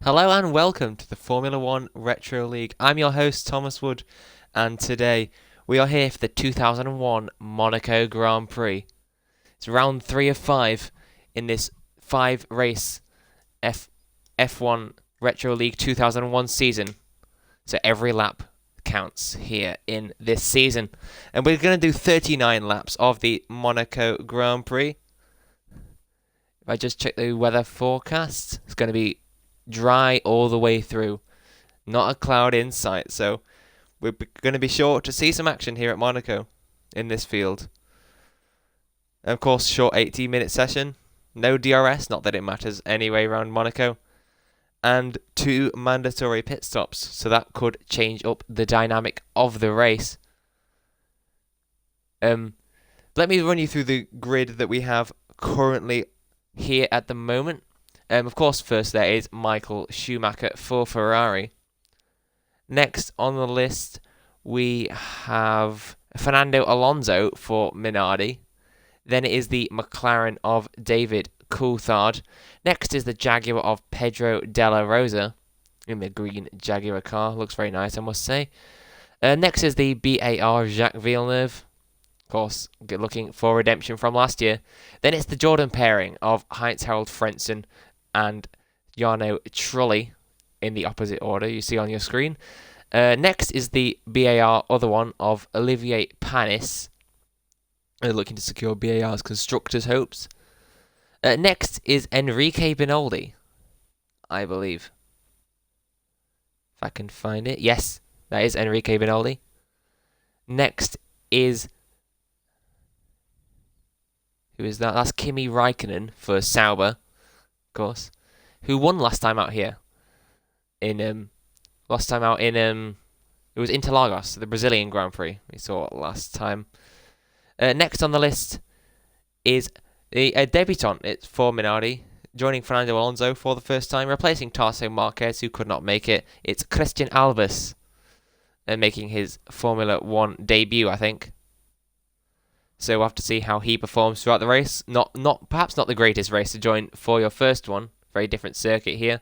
Hello and welcome to the Formula One Retro League. I'm your host Thomas Wood, and today we are here for the 2001 Monaco Grand Prix. It's round 3 of 5 in this 5-race F1 Retro League 2001 season. So every lap counts here in this season. And we're going to do 39 laps of the Monaco Grand Prix. If I just check the weather forecast, it's going to be dry all the way through. Not a cloud in sight, so we're going to be sure to see some action here at Monaco in this field. And of course, short 18-minute session. No DRS, not that it matters anyway around Monaco. And 2 mandatory pit stops, so that could change up the dynamic of the race. Let me run you through the grid that we have currently here at the moment. Of course, first there is Michael Schumacher for Ferrari. Next on the list, we have Fernando Alonso for Minardi. Then it is the McLaren of David Coulthard. Next is the Jaguar of Pedro Della Rosa in the green Jaguar car. Looks very nice, I must say. Next is the BAR Jacques Villeneuve. Of course, looking for redemption from last year. Then it's the Jordan pairing of Heinz-Harald Frentzen and Jarno Trulli in the opposite order you see on your screen. Next is the BAR other one of Olivier Panis, looking to secure BAR's constructors' hopes. Next is Enrique Binoldi, I believe. If I can find it. Yes, that is Enrique Binoldi. Next is... who is that? That's Kimi Raikkonen for Sauber, of course, who won last time out here. It was Interlagos, the Brazilian Grand Prix we saw last time. Next on the list is a debutant. It's for Minardi, joining Fernando Alonso for the first time, replacing Tarso Marquez, who could not make it. It's Christian Albers, making his Formula 1 debut, I think. So we'll have to see how he performs throughout the race. Perhaps not the greatest race to join for your first one. Very different circuit here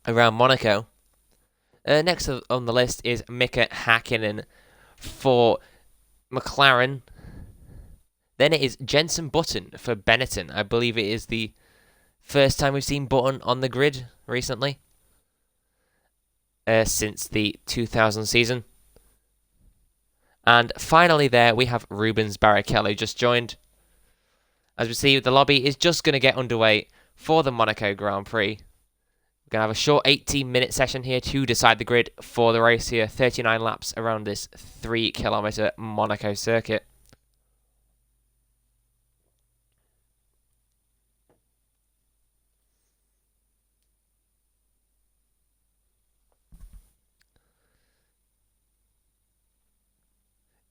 around Monaco. Next on the list is Mika Hakkinen for McLaren. Then it is Jenson Button for Benetton. I believe it is the first time we've seen Button on the grid recently, since the 2000 season. And finally there we have Rubens Barrichello just joined. As we see, the lobby is just going to get underway for the Monaco Grand Prix. We're going to have a short 18-minute session here to decide the grid for the race here. 39 laps around this 3-kilometre Monaco circuit.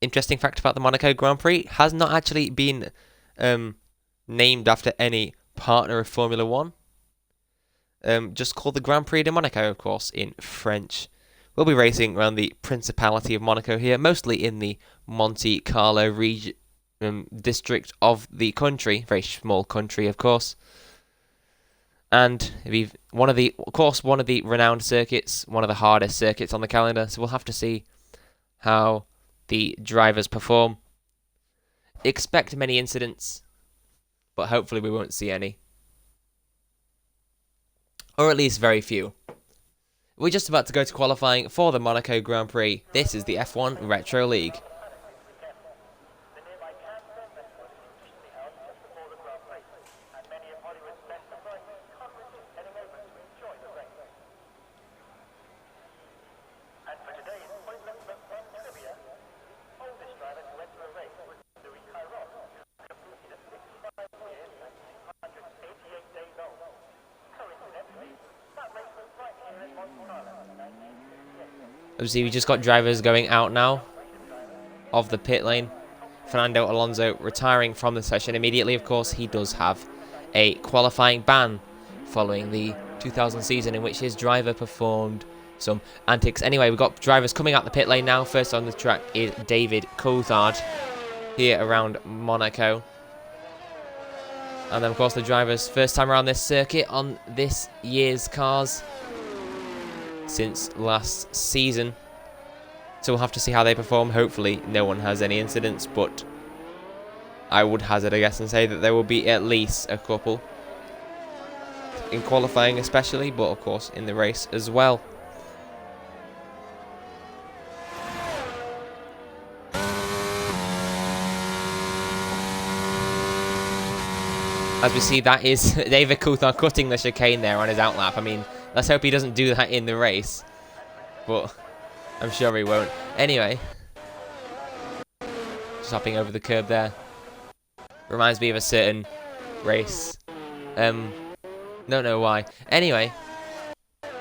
Interesting fact about the Monaco Grand Prix, has not actually been named after any partner of Formula One. Just called the Grand Prix de Monaco, of course, in French. We'll be racing around the Principality of Monaco here, mostly in the Monte Carlo region, district of the country. Very small country, of course. And one of the renowned circuits, one of the hardest circuits on the calendar. So we'll have to see how the drivers perform. Expect many incidents, but hopefully we won't see any. Or at least very few. We're just about to go to qualifying for the Monaco Grand Prix. This is the F1 Retro League. Obviously, we just got drivers going out now of the pit lane. Fernando Alonso retiring from the session immediately. Of course, he does have a qualifying ban following the 2000 season in which his driver performed some antics. Anyway, we've got drivers coming out the pit lane now. First on the track is David Coulthard here around Monaco. And then, of course, the drivers' first time around this circuit on this year's cars since last season. So we'll have to see how they perform. Hopefully no one has any incidents, but I would hazard a guess and say that there will be at least a couple. In qualifying especially, but of course in the race as well. As we see, that is David Coulthard cutting the chicane there on his outlap. I mean, let's hope he doesn't do that in the race. But I'm sure he won't. Anyway. Just hopping over the curb there. Reminds me of a certain race. Don't know why. Anyway. There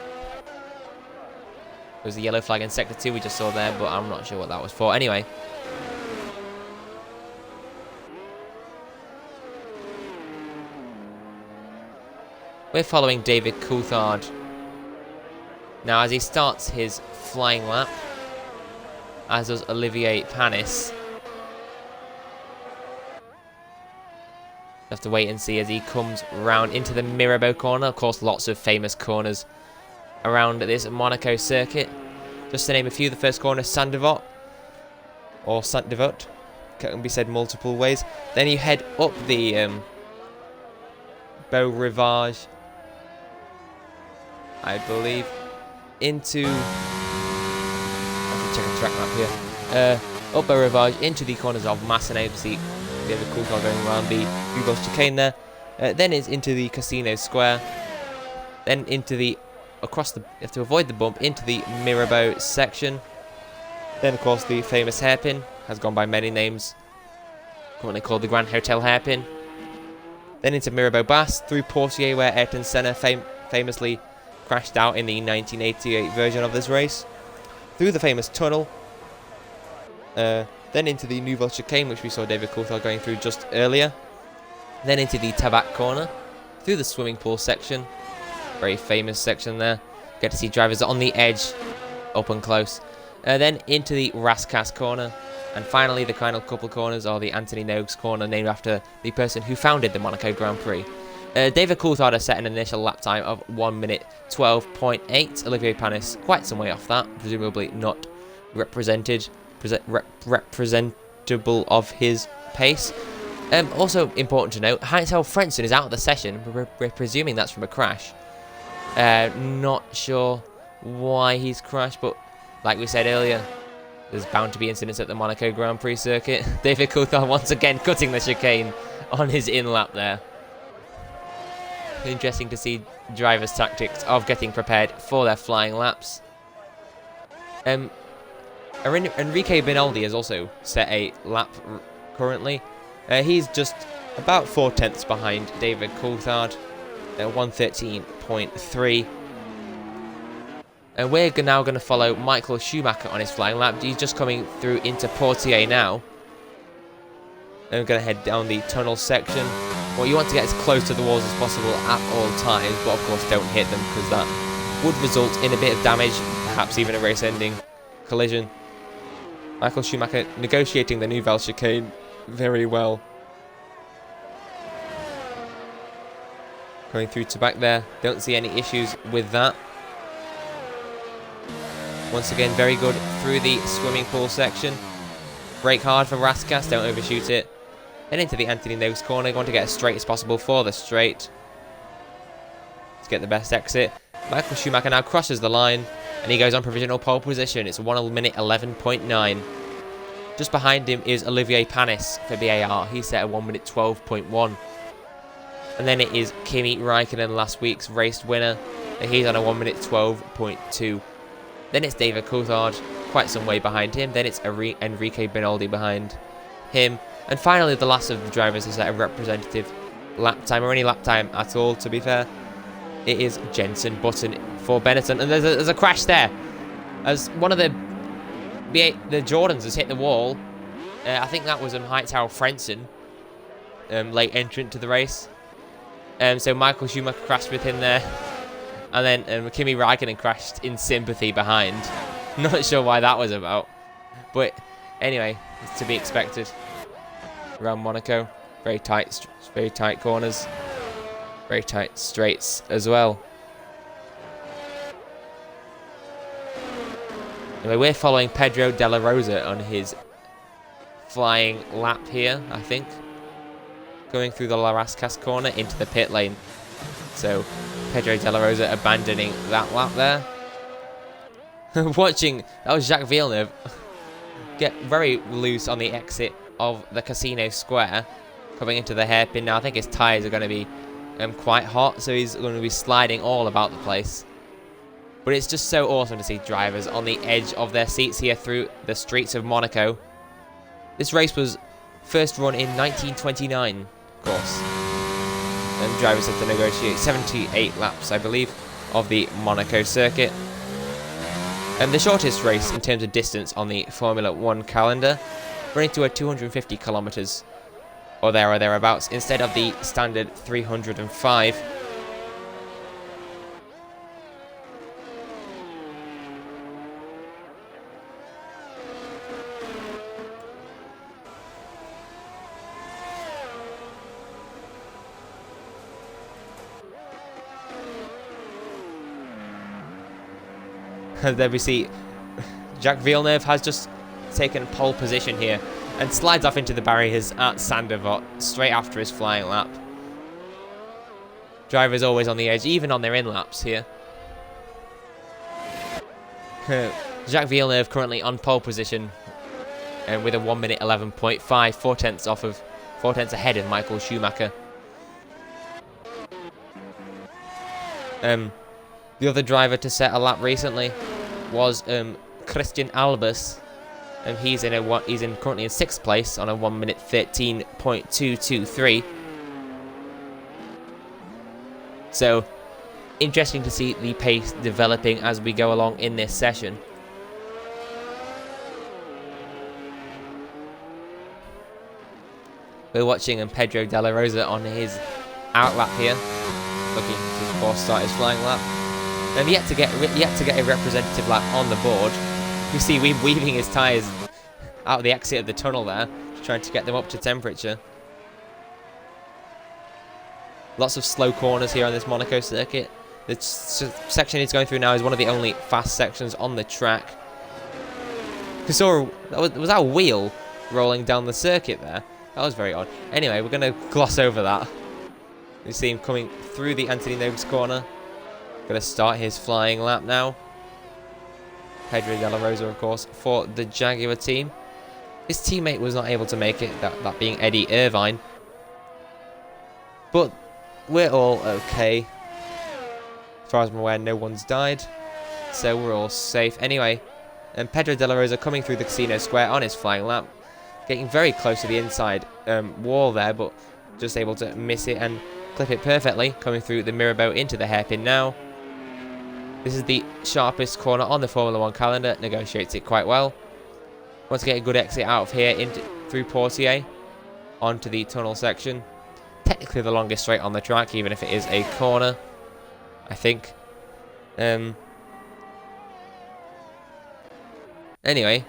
was a yellow flag in Sector 2 we just saw there, but I'm not sure what that was for. Anyway. We're following David Coulthard. Now, as he starts his flying lap, as does Olivier Panis. Have to wait and see as he comes round into the Mirabeau corner. Of course, lots of famous corners around this Monaco circuit. Just to name a few, the first corner, Saint-Devote, or Saint-Devote, can be said multiple ways. Then you head up the Beau Rivage, I believe, into... I can check a track map here. Up Beau Rivage into the corners of Massenet. You see David Coulthard going around the Hugo chicane there. Then it's into the Casino Square. Then into the... across the... you have to avoid the bump into the Mirabeau section. Then, of course, the famous hairpin has gone by many names. Currently called the Grand Hotel hairpin. Then into Mirabeau Basse through Portier, where Ayrton Senna famously crashed out in the 1988 version of this race. Through the famous tunnel. Then into the Nouvelle Chicane, which we saw David Coulthard going through just earlier. Then into the Tabac corner. Through the swimming pool section. Very famous section there. Get to see drivers on the edge, up and close. Then into the Rascasse corner. And finally, the final couple corners are the Anthony Nogues corner, named after the person who founded the Monaco Grand Prix. David Coulthard has set an initial lap time of 1 minute 12.8. Olivier Panis quite some way off that, presumably not representable of his pace. Also important to note, Heinz-Harald Frentzen is out of the session. We're presuming that's from a crash. Not sure why he's crashed, but like we said earlier, there's bound to be incidents at the Monaco Grand Prix circuit. David Coulthard once again cutting the chicane on his in-lap there. Interesting to see drivers' tactics of getting prepared for their flying laps. Enrique Binaldi has also set a lap currently. He's just about 4/10 behind David Coulthard, 1:13.3. And we're now going to follow Michael Schumacher on his flying lap. He's just coming through into Portier now. And we're going to head down the tunnel section. Well, you want to get as close to the walls as possible at all times, but of course don't hit them, because that would result in a bit of damage, perhaps even a race-ending collision. Michael Schumacher negotiating the Nouvelle Chicane very well. Going through to back there, don't see any issues with that. Once again, very good through the swimming pool section. Brake hard for Rascasse, don't overshoot it. Then into the Anthony Nogues corner, want to get as straight as possible for the straight. Let's get the best exit. Michael Schumacher now crosses the line, and he goes on provisional pole position. It's 1 minute 11.9. Just behind him is Olivier Panis for BAR. He's set at 1 minute 12.1. And then it is Kimi Raikkonen, last week's race winner. And he's on a 1 minute 12.2. Then it's David Coulthard, quite some way behind him. Then it's Enrique Binaldi behind him. And finally, the last of the drivers has set a representative lap time, or any lap time at all, to be fair. It is Jenson Button for Benetton. And there's a crash there. As one of the Jordans has hit the wall. I think that was Heinz-Harald Frentzen, late entrant to the race. So Michael Schumacher crashed with him there. And then Kimi Raikkonen crashed in sympathy behind. Not sure why that was about. But anyway, it's to be expected around Monaco. Very tight corners. Very tight straights as well. Anyway, we're following Pedro de la Rosa on his flying lap here, I think. Going through the La Rascas corner into the pit lane. So, Pedro de la Rosa abandoning that lap there. Watching, that was Jacques Villeneuve get very loose on the exit of the Casino Square. Coming into the hairpin now. I think his tyres are going to be quite hot, so he's going to be sliding all about the place. But it's just so awesome to see drivers on the edge of their seats here through the streets of Monaco. This race was first run in 1929, of course. And drivers had to negotiate 78 laps, I believe, of the Monaco circuit. And the shortest race in terms of distance on the Formula 1 calendar, running to 250 kilometers or thereabouts, instead of the standard 305. There we see Jacques Villeneuve has just taken pole position here and slides off into the barriers at Sandoval straight after his flying lap. Drivers always on the edge, even on their in-laps here. Jacques Villeneuve currently on pole position and with a 1 minute 11.5, 4 tenths ahead of Michael Schumacher. The other driver to set a lap recently was Christian Albers, and he's currently in 6th place on a 1 minute 13.223. So interesting to see the pace developing as we go along in this session. We're watching Pedro de la Rosa on his outlap here, looking to of course start his flying lap. And yet to get a representative lap on the board. You see him weaving his tyres out of the exit of the tunnel there, trying to get them up to temperature. Lots of slow corners here on this Monaco circuit. The section he's going through now is one of the only fast sections on the track. We saw was that a wheel rolling down the circuit there? That was very odd. Anyway, we're going to gloss over that. You see him coming through the Anthony Nobes corner. Going to start his flying lap now. Pedro de la Rosa, of course, for the Jaguar team. His teammate was not able to make it, that being Eddie Irvine. But we're all okay. As far as I'm aware, no one's died. So we're all safe. Anyway, and Pedro de la Rosa coming through the Casino Square on his flying lap. Getting very close to the inside wall there, but just able to miss it and clip it perfectly. Coming through the Mirabeau into the hairpin now. This is the sharpest corner on the Formula 1 calendar. Negotiates it quite well. Wants to get a good exit out of here through Portier onto the tunnel section. Technically the longest straight on the track, even if it is a corner, I think. Anyway.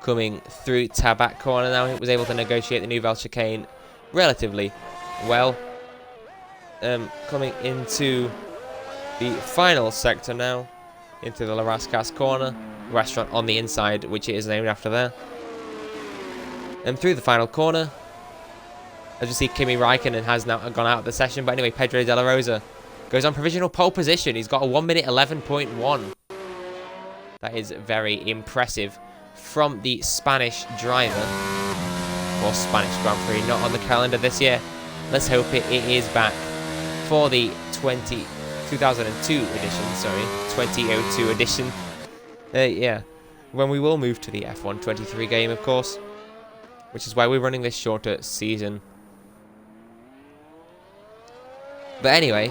Coming through Tabac corner now. He was able to negotiate the Nouvelle chicane relatively well. Coming into the final sector now, into the La Rascas corner, restaurant on the inside, which it is named after there. And through the final corner, as you see, Kimi Raikkonen has now gone out of the session. But anyway, Pedro de la Rosa goes on provisional pole position. He's got a 1 minute 11.1. That is very impressive from the Spanish driver. Or Spanish Grand Prix, not on the calendar this year. Let's hope it is back for the 2002 edition, sorry, 2002 edition. Yeah, when we will move to the F1 23 game, of course, which is why we're running this shorter season. But anyway,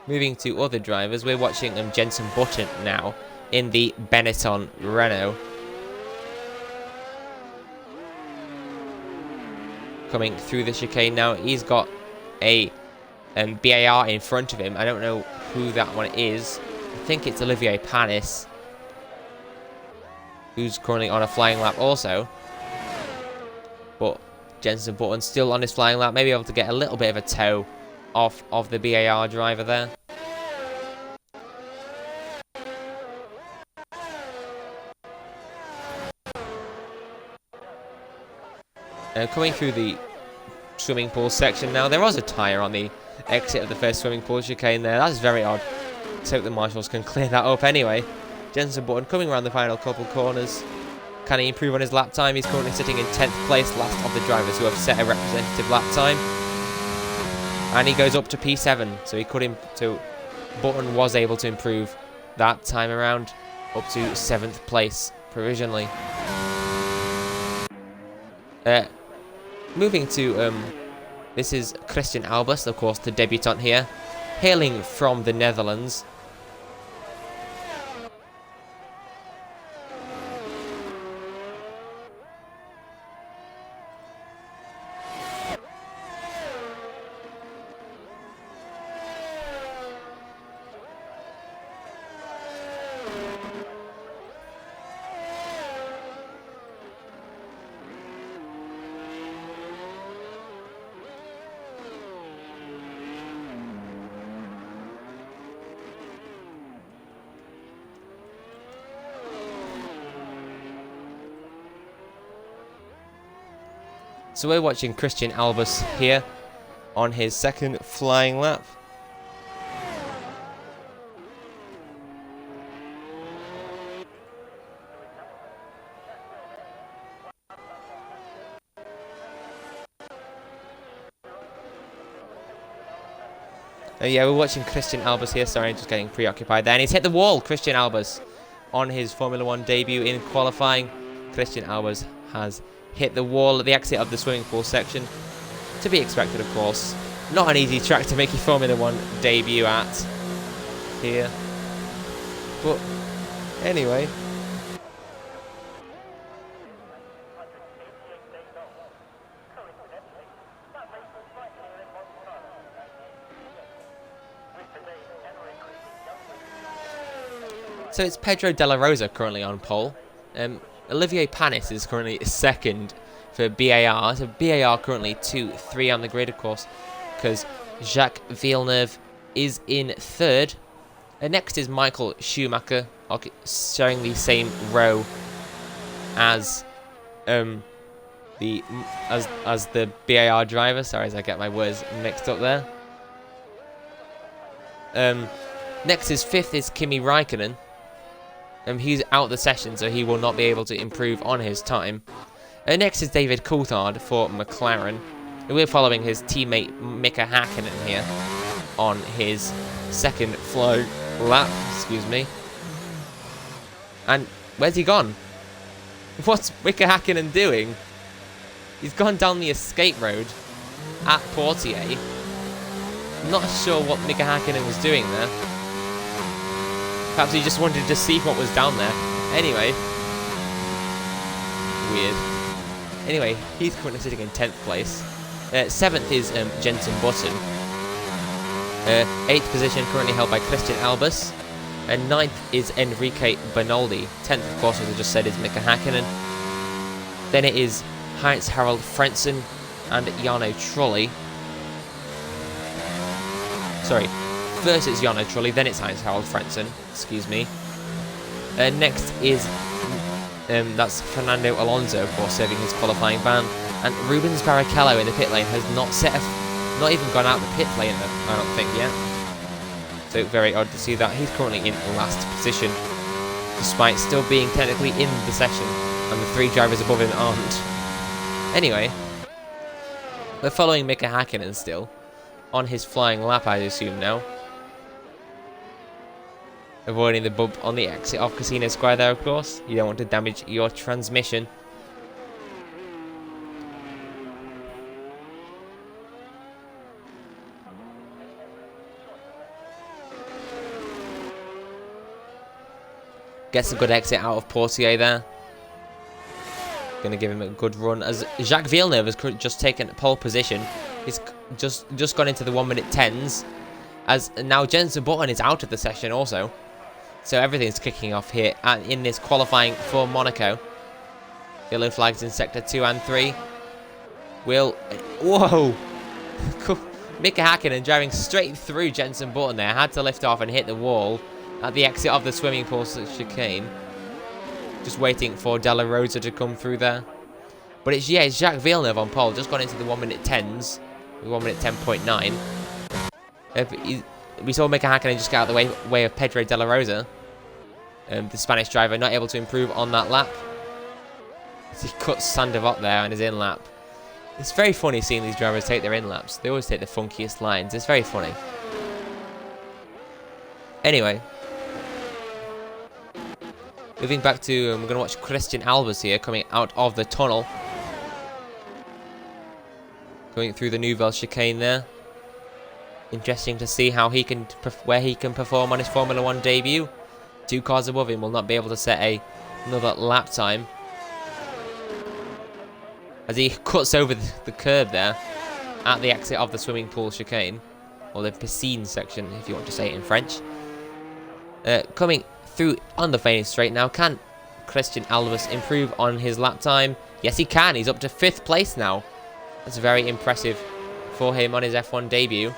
moving to other drivers, we're watching Jenson Button now in the Benetton Renault. Coming through the chicane now. He's got a BAR in front of him. I don't know who that one is. I think it's Olivier Panis. who's currently on a flying lap also. But Jenson Button still on his flying lap, maybe able to get a little bit of a toe off of the BAR driver there. Coming through the swimming pool section now, there was a tyre on the exit of the first swimming pool chicane there. That's very odd. Let's hope the marshals can clear that up anyway. Jenson Button coming around the final couple corners. Can he improve on his lap time? He's currently sitting in 10th place, last of the drivers who have set a representative lap time. And he goes up to P7, so Button was able to improve that time around up to 7th place provisionally. Moving to, this is Christian Albers, of course, the debutant here, hailing from the Netherlands. So we're watching Christian Albers here on his second flying lap. Yeah, we're watching Christian Albers here. Sorry, I'm just getting preoccupied there. And he's hit the wall, Christian Albers, on his Formula 1 debut in qualifying. Christian Albers has hit the wall at the exit of the swimming pool section. To be expected, of course. Not an easy track to make your Formula 1 debut at here. But anyway. So it's Pedro De La Rosa currently on pole. Olivier Panis is currently second for BAR. So BAR currently 2-3 on the grid, of course, because Jacques Villeneuve is in third. And next is Michael Schumacher, sharing the same row as the BAR driver. Sorry, as I get my words mixed up there. Next is fifth is Kimi Raikkonen. He's out of the session, so he will not be able to improve on his time. Next is David Coulthard for McLaren. We're following his teammate Mika Hakkinen here on his second flying lap. Excuse me. And where's he gone? What's Mika Hakkinen doing? He's gone down the escape road at Portier. Not sure what Mika Hakkinen was doing there. Perhaps he just wanted to see what was down there. Anyway. Weird. Anyway, he's currently sitting in 10th place. 7th is Jenson Button. 8th position currently held by Christian Albers. And 9th is Enrique Bernoldi. 10th, of course, as I just said, is Mika Hakkinen. Then it is Heinz-Harald Frentzen and Jarno Trulli. Sorry. First it's Jarno Trulli, then it's Heinz-Harald Frentzen. Excuse me. Next is that's Fernando Alonso, of course, serving his qualifying ban, and Rubens Barrichello in the pit lane has not even gone out the pit lane, I don't think yet. So very odd to see that. He's currently in last position, despite still being technically in the session, and the 3 drivers above him aren't. Anyway, we're following Mika Hakkinen still on his flying lap, I assume now. Avoiding the bump on the exit off Casino Square there, of course. You don't want to damage your transmission. Gets a good exit out of Portier there. Going to give him a good run as Jacques Villeneuve has just taken pole position. He's just gone into the 1 minute 10s. As now Jenson Button is out of the session also. So everything's kicking off here in this qualifying for Monaco. Yellow flags in sector 2 and 3. Whoa! Mika Hakkinen driving straight through Jenson Button there. Had to lift off and hit the wall at the exit of the swimming pool chicane. Just waiting for Della Rosa to come through there. But it's Jacques Villeneuve on pole. Just gone into the 1 minute 10s. 1 minute 10.9. We saw Mika Hakkinen just get out of the way of Pedro Della Rosa. The Spanish driver not able to improve on that lap. He cuts Sandoval there on his in lap. It's very funny seeing these drivers take their in laps. They always take the funkiest lines. It's very funny. Anyway. Moving back to, we're going to watch Christian Albers here coming out of the tunnel. Going through the Nouvelle chicane there. Interesting to see how he can, where he can perform on his Formula 1 debut. 2 cars above him will not be able to set another lap time. As he cuts over the curb there at the exit of the swimming pool chicane, or the piscine section if you want to say it in French. Coming through on the finish straight now, can Christian Albers improve on his lap time? Yes he can, he's up to 5th place now. That's very impressive for him on his F1 debut.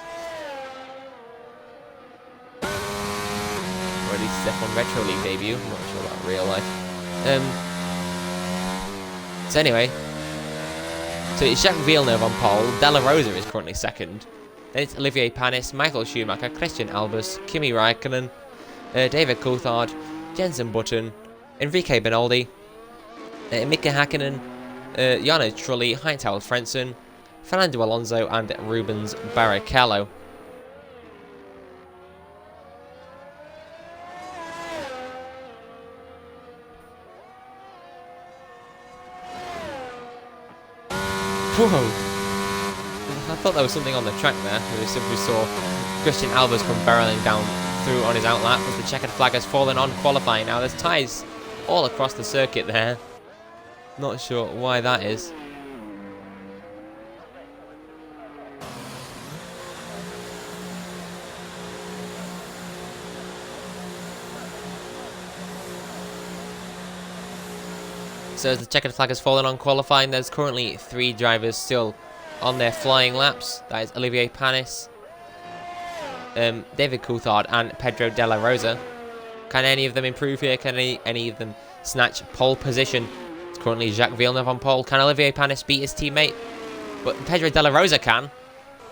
Or at least his F1 Retro League debut, I'm not sure about real life. So anyway, so it's Jacques Villeneuve on pole, Della Rosa is currently 2nd. Then it's Olivier Panis, Michael Schumacher, Christian Albers, Kimi Raikkonen, David Coulthard, Jenson Button, Enrique Benaldi, Mika Hakkinen, Jarno Trulli, Heinz-Harald Frentzen, Fernando Alonso and Rubens Barrichello. Whoa! I thought there was something on the track there. We simply saw Christian Albers come barreling down through on his outlap as the checkered flag has fallen on qualifying. Now there's ties all across the circuit there. Not sure why that is. So as the checkered flag has fallen on qualifying, there's currently 3 drivers still on their flying laps. That is Olivier Panis, David Coulthard and Pedro Della Rosa. Can any of them improve here? Can any of them snatch pole position? It's currently Jacques Villeneuve on pole. Can Olivier Panis beat his teammate? But Pedro Della Rosa can.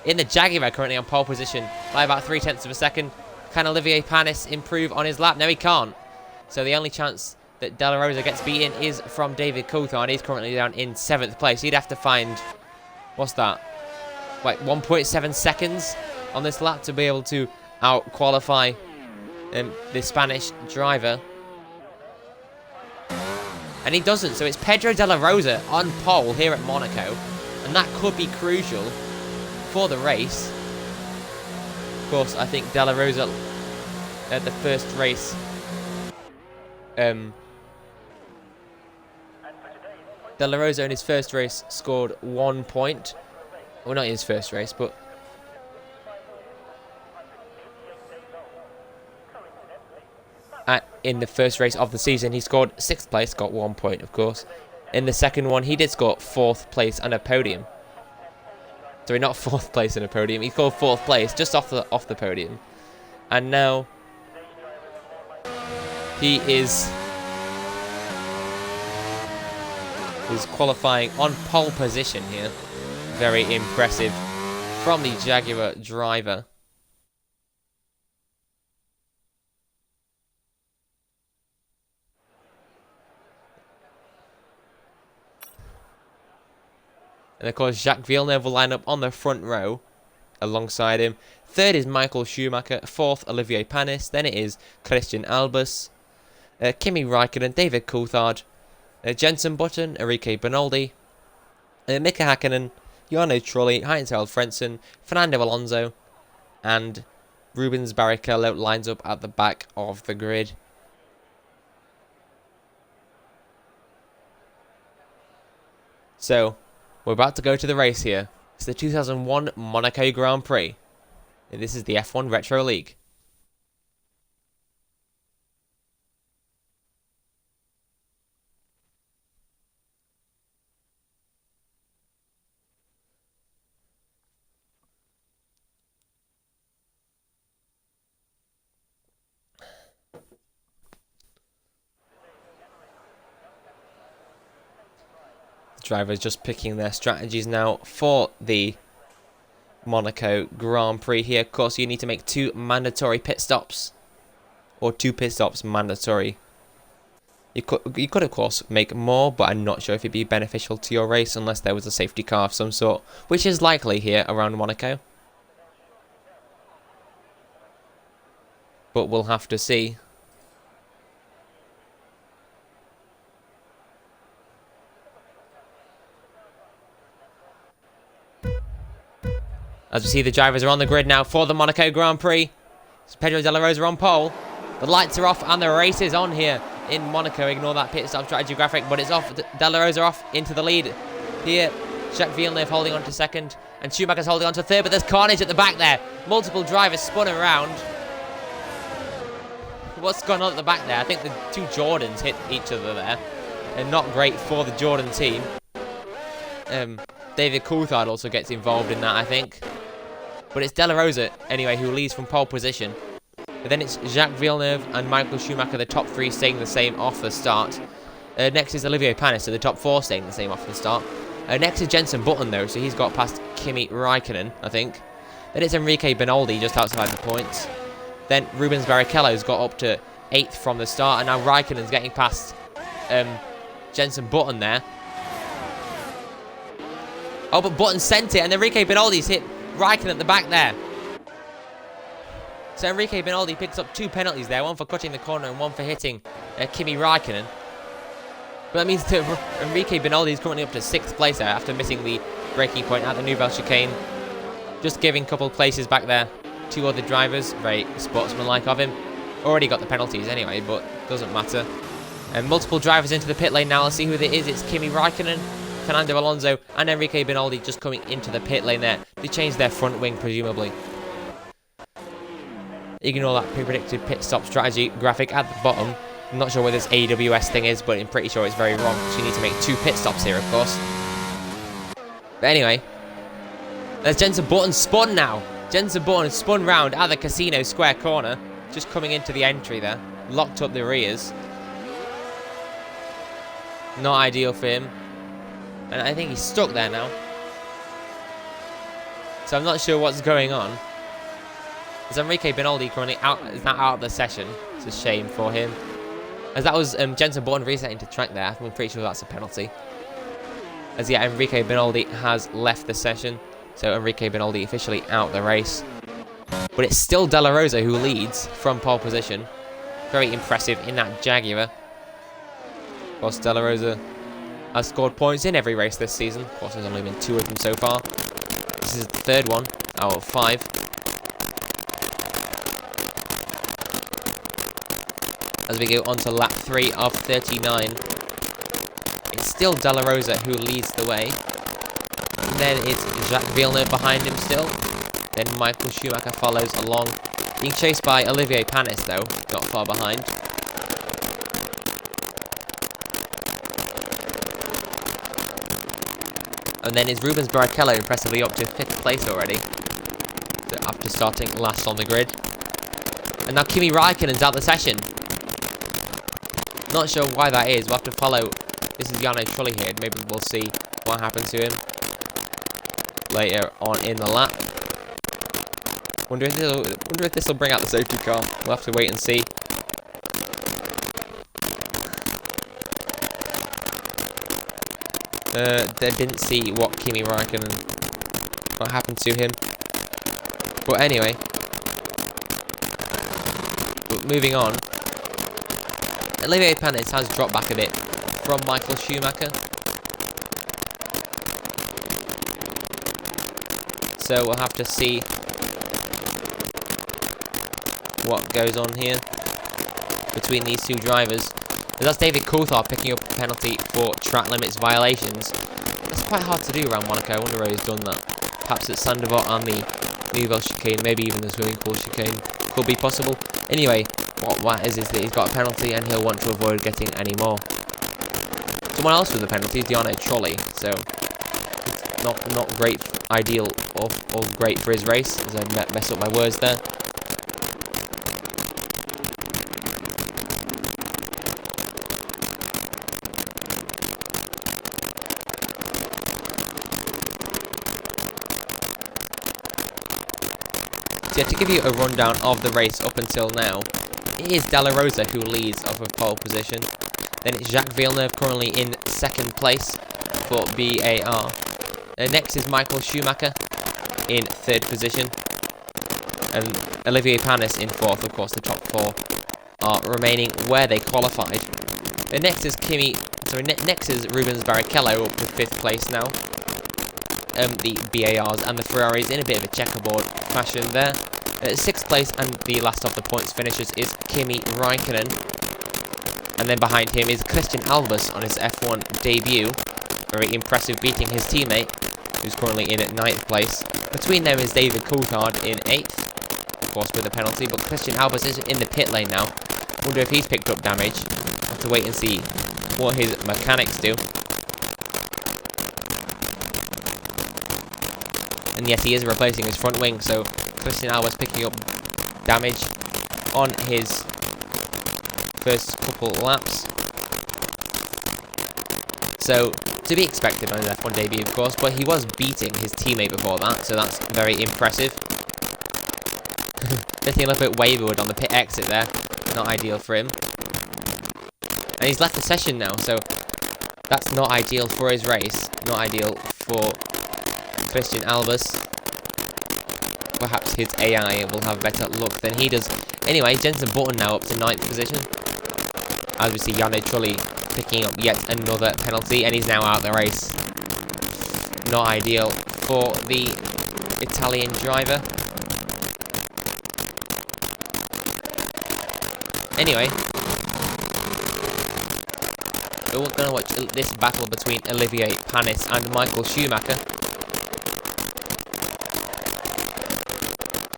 In the Jaguar currently on pole position by about 0.3 of a second. Can Olivier Panis improve on his lap? No, he can't. So the only chance that Della Rosa gets beaten is from David Coulthard. He's currently down in 7th place. He'd have to find, what's that? Like 1.7 seconds on this lap to be able to out-qualify the Spanish driver. And he doesn't, so it's Pedro Della Rosa on pole here at Monaco. And that could be crucial for the race. Of course, I think Della Rosa at the first race Della Rosa in his first race scored 1 point. Well, not his first race, but in the first race of the season, he scored 6th place, got 1 point, of course. In the second one, he did score 4th place and a podium. Sorry, not 4th place and a podium. He scored 4th place, just off the podium. And now he is qualifying on pole position here. Very impressive from the Jaguar driver. And of course, Jacques Villeneuve will line up on the front row alongside him. 3rd is Michael Schumacher. 4th, Olivier Panis. Then it is Christian Albers, Kimi Raikkonen, David Coulthard, Jenson Button, Enrique Benaldi, Mika Hakkinen, Jarno Trulli, Heinz-Harald Frentzen, Fernando Alonso, and Rubens Barrichello lines up at the back of the grid. So, we're about to go to the race here. It's the 2001 Monaco Grand Prix. And this is the F1 Retro League. Drivers just picking their strategies now for the Monaco Grand Prix here. Of course, you need to make 2 mandatory pit stops. Or 2 pit stops mandatory. You could, of course, make more, but I'm not sure if it'd be beneficial to your race unless there was a safety car of some sort, which is likely here around Monaco. But we'll have to see. As we see, the drivers are on the grid now for the Monaco Grand Prix. Pedro De La Rosa on pole. The lights are off and the race is on here in Monaco. Ignore that pit stop strategy graphic, but it's off. De La Rosa off into the lead. Here, Jacques Villeneuve holding on to second, and Schumacher's holding on to third, but there's carnage at the back there. Multiple drivers spun around. What's going on at the back there? I think the 2 Jordans hit each other there, and not great for the Jordan team. David Coulthard also gets involved in that, I think. But it's De La Rosa, anyway, who leads from pole position. But then it's Jacques Villeneuve and Michael Schumacher, the top 3 staying the same off the start. Next is Olivier Panis, so the top 4 staying the same off the start. Next is Jenson Button, though, so he's got past Kimi Raikkonen, I think. Then it's Enrique Benoldi just outside the points. Then Rubens Barrichello's got up to 8th from the start, and now Raikkonen's getting past Jenson Button there. Oh, but Button sent it, and Enrique Benoldi's hit Raikkonen at the back there. So Enrique Benoldi picks up 2 penalties there, 1 for cutting the corner and 1 for hitting Kimi Raikkonen. But that means that Enrique Benoldi is currently up to 6th place there after missing the braking point at the Nouvelle Chicane. Just giving a couple of places back there. 2 other drivers, very sportsmanlike of him. Already got the penalties anyway, but doesn't matter. And multiple drivers into the pit lane now. Let's see who it is. It's Kimi Raikkonen, Fernando Alonso, and Enrique Benoldi just coming into the pit lane there. They changed their front wing, presumably. Ignore that pre-predicted pit stop strategy graphic at the bottom. I'm not sure where this AWS thing is, but I'm pretty sure it's very wrong. So you need to make 2 pit stops here, of course. But anyway, there's Jenson Button spun now. Jenson Button spun round at the Casino Square corner. Just coming into the entry there. Locked up the rears. Not ideal for him. And I think he's stuck there now. So I'm not sure what's going on. As Enrique Benoldi currently is now out of the session. It's a shame for him. As that was Jenson Button resetting to track there. I'm pretty sure that's a penalty. As yeah, Enrique Benoldi has left the session. So Enrique Benoldi officially out the race. But it's still De La Rosa who leads from pole position. Very impressive in that Jaguar. Of course, De La Rosa has scored points in every race this season. Of course, there's only been 2 of them so far. This is the 3rd one out of 5. As we go on to lap 3 of 39. It's still De La Rosa who leads the way. And then it's Jacques Villeneuve behind him still. Then Michael Schumacher follows along. Being chased by Olivier Panis though, not far behind. And then is Rubens Barrichello impressively up to 5th place already. So after starting last on the grid. And now Kimi Raikkonen's out the session. Not sure why that is. We'll have to follow. This is Jarno Trulli here. Maybe we'll see what happens to him later on in the lap. Wonder if this will bring out the safety car. We'll have to wait and see. They didn't see what Kimi Raikkonen, what happened to him. But anyway, moving on. Olivier Panis has dropped back a bit from Michael Schumacher. So we'll have to see what goes on here between these 2 drivers. But that's David Coulthard picking up a penalty for track limits violations. It's quite hard to do around Monaco. I wonder where he's done that. Perhaps at Sandevot on the Nouvelle Chicane, maybe even the swimming pool chicane. Could be possible. Anyway, what matters is that he's got a penalty and he'll want to avoid getting any more. Someone else with a penalty is Jarno Trulli, so it's not great, ideal or great for his race, as I messed up my words there. So yeah, to give you a rundown of the race up until now, it is Della Rosa who leads off of pole position. Then it's Jacques Villeneuve currently in second place for BAR. Next is Michael Schumacher in third position. And Olivier Panis in fourth. Of course, the top four are remaining where they qualified. Next is next is Rubens Barrichello up with fifth place now. The BARs and the Ferraris in a bit of a checkerboard fashion there. Sixth place and the last of the points finishers is Kimi Raikkonen. And then behind him is Christian Albers on his F1 debut. Very impressive, beating his teammate, who's currently in at ninth place. Between them is David Coulthard in eighth, of course with a penalty, but Christian Albers is in the pit lane now. Wonder if he's picked up damage. Have to wait and see what his mechanics do. And yes, he is replacing his front wing, so Christian Albers picking up damage on his first couple laps. So, to be expected on his F1 debut, of course, but he was beating his teammate before that, so that's very impressive. Getting a little bit wayward on the pit exit there, not ideal for him. And he's left the session now, so that's not ideal for his race, not ideal for Christian Albers. Perhaps his AI will have better luck than he does. Anyway, Jenson Button now up to 9th position. As we see Jarno Trulli picking up yet another penalty, and he's now out of the race. Not ideal for the Italian driver. Anyway, we're going to watch this battle between Olivier Panis and Michael Schumacher.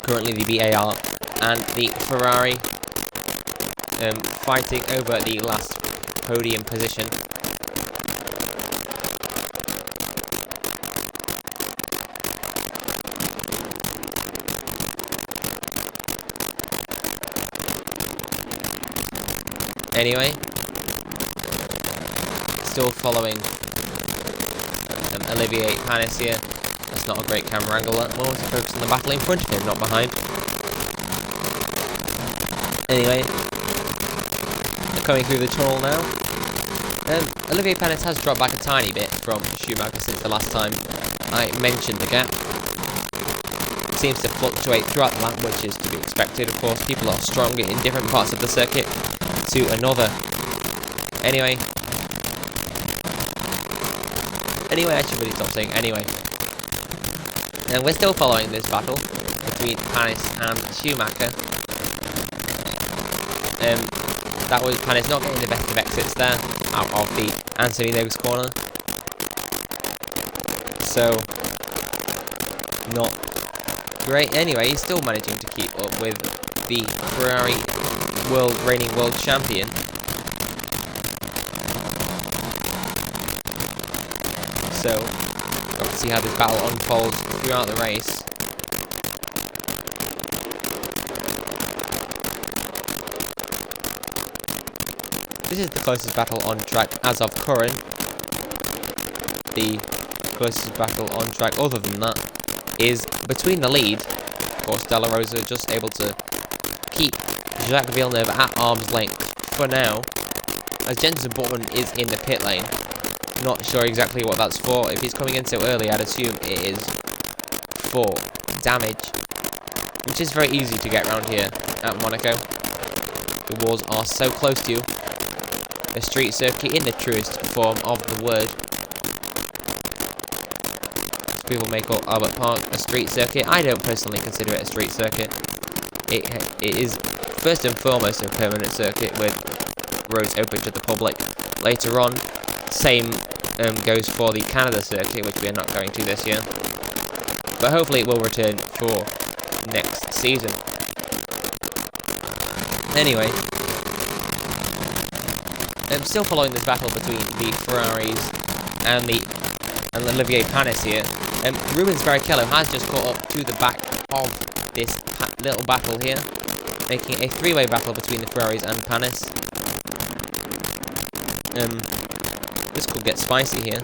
Currently the BAR and the Ferrari fighting over the last podium position. Anyway, still following Olivier Panis here. That's not a great camera angle at the moment to focus on the battle in front of him, not behind. Anyway, they're coming through the tunnel now. Olivier Panis has dropped back a tiny bit from Schumacher since the last time I mentioned the gap. It seems to fluctuate throughout the lap, which is to be expected. Of course, people are stronger in different parts of the circuit to another. Anyway, I should really stop saying anyway. And we're still following this battle between Panis and Schumacher. That was Panis not getting the best of exits there out of the Anthony Noakes corner. So, not great. Anyway, he's still managing to keep up with the Ferrari reigning world champion. So, got to see how this battle unfolds throughout the race. This is the closest battle on track as of current. The closest battle on track other than that is between the lead. Of course, Della Rosa just able to keep Jacques Villeneuve at arm's length for now, as Jenson Button is in the pit lane. Not sure exactly what that's for. If he's coming in so early, I'd assume it is for damage, which is very easy to get around here at Monaco. The walls are so close to you. A street circuit in the truest form of the word. People may call Albert Park a street circuit. I don't personally consider it a street circuit. It is first and foremost a permanent circuit with roads open to the public later on. Same goes for the Canada circuit, which we are not going to this year. But hopefully it will return for next season. Anyway, I'm still following this battle between the Ferraris and Olivier Panis here. Rubens Barrichello has just caught up to the back of this little battle here, making a three-way battle between the Ferraris and Panis. This could get spicy here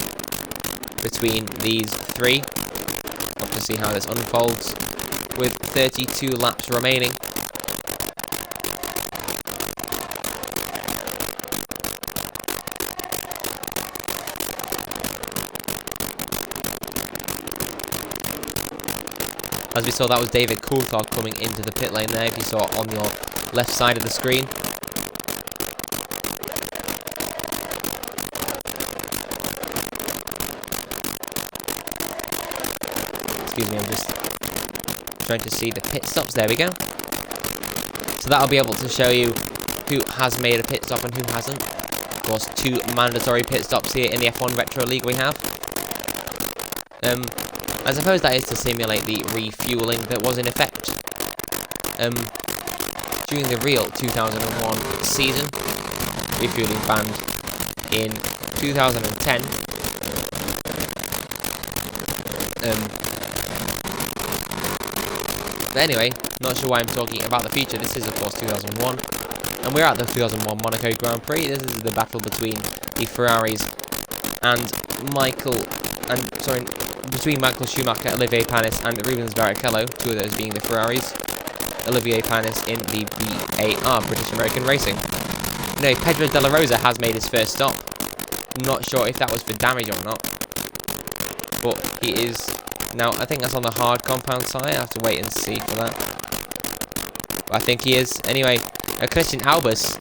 between these three. Have to see how this unfolds. with 32 laps remaining. As we saw, that was David Coulthard coming into the pit lane there, if you saw it on your left side of the screen. Excuse me, I'm just trying to see the pit stops. There we go. So that'll be able to show you who has made a pit stop and who hasn't. Of course, 2 mandatory pit stops here in the F1 Retro League we have. I suppose that is to simulate the refueling that was in effect during the real 2001 season. Refueling banned in 2010. But anyway, not sure why I'm talking about the future. This is, of course, 2001. And we're at the 2001 Monaco Grand Prix. This is the battle between the Ferraris and between Michael Schumacher, Olivier Panis, and Rubens Barrichello, 2 of those being the Ferraris. Olivier Panis in the BAR, British American Racing. No, Pedro de la Rosa has made his first stop. I'm not sure if that was for damage or not. But he is now, I think that's on the hard compound side. I have to wait and see for that. But I think he is. Anyway, Christian Albers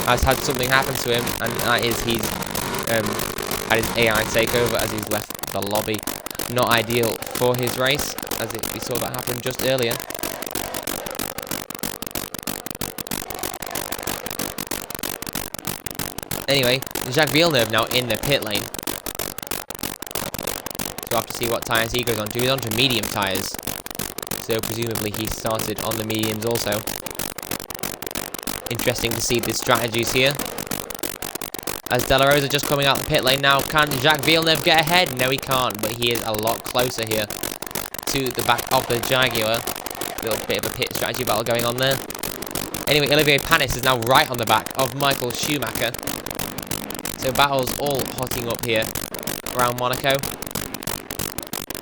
has had something happen to him, and that is he's had his AI takeover as he's left the lobby. Not ideal for his race, as we saw that happen just earlier. Anyway, Jacques Villeneuve now in the pit lane. We'll have to see what tyres he goes on to. He's on to medium tyres, so presumably he started on the mediums also. Interesting to see the strategies here. As De La Rosa just coming out the pit lane now. Can Jacques Villeneuve get ahead? No, he can't, but he is a lot closer here to the back of the Jaguar. Little bit of a pit strategy battle going on there. Anyway, Olivier Panis is now right on the back of Michael Schumacher. So battles all hotting up here around Monaco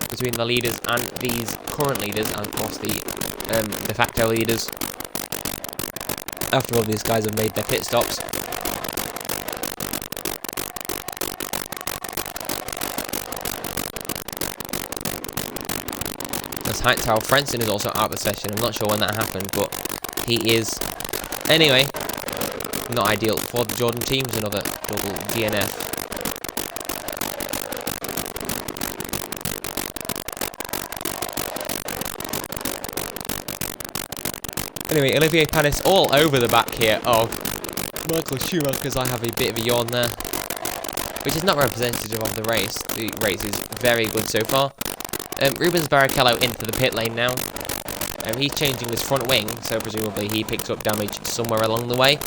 between the leaders and these current leaders, and of course the de facto leaders. After all, these guys have made their pit stops. As Heinz-Harald Frentzen is also out of the session. I'm not sure when that happened, but he is. Anyway, not ideal for the Jordan teams. Another double DNF. Anyway, Olivier Panis all over the back here of Michael Schumacher, because I have a bit of a yawn there, which is not representative of the race. The race is very good so far. Rubens Barrichello into the pit lane now. He's changing his front wing, so presumably he picks up damage somewhere along the way.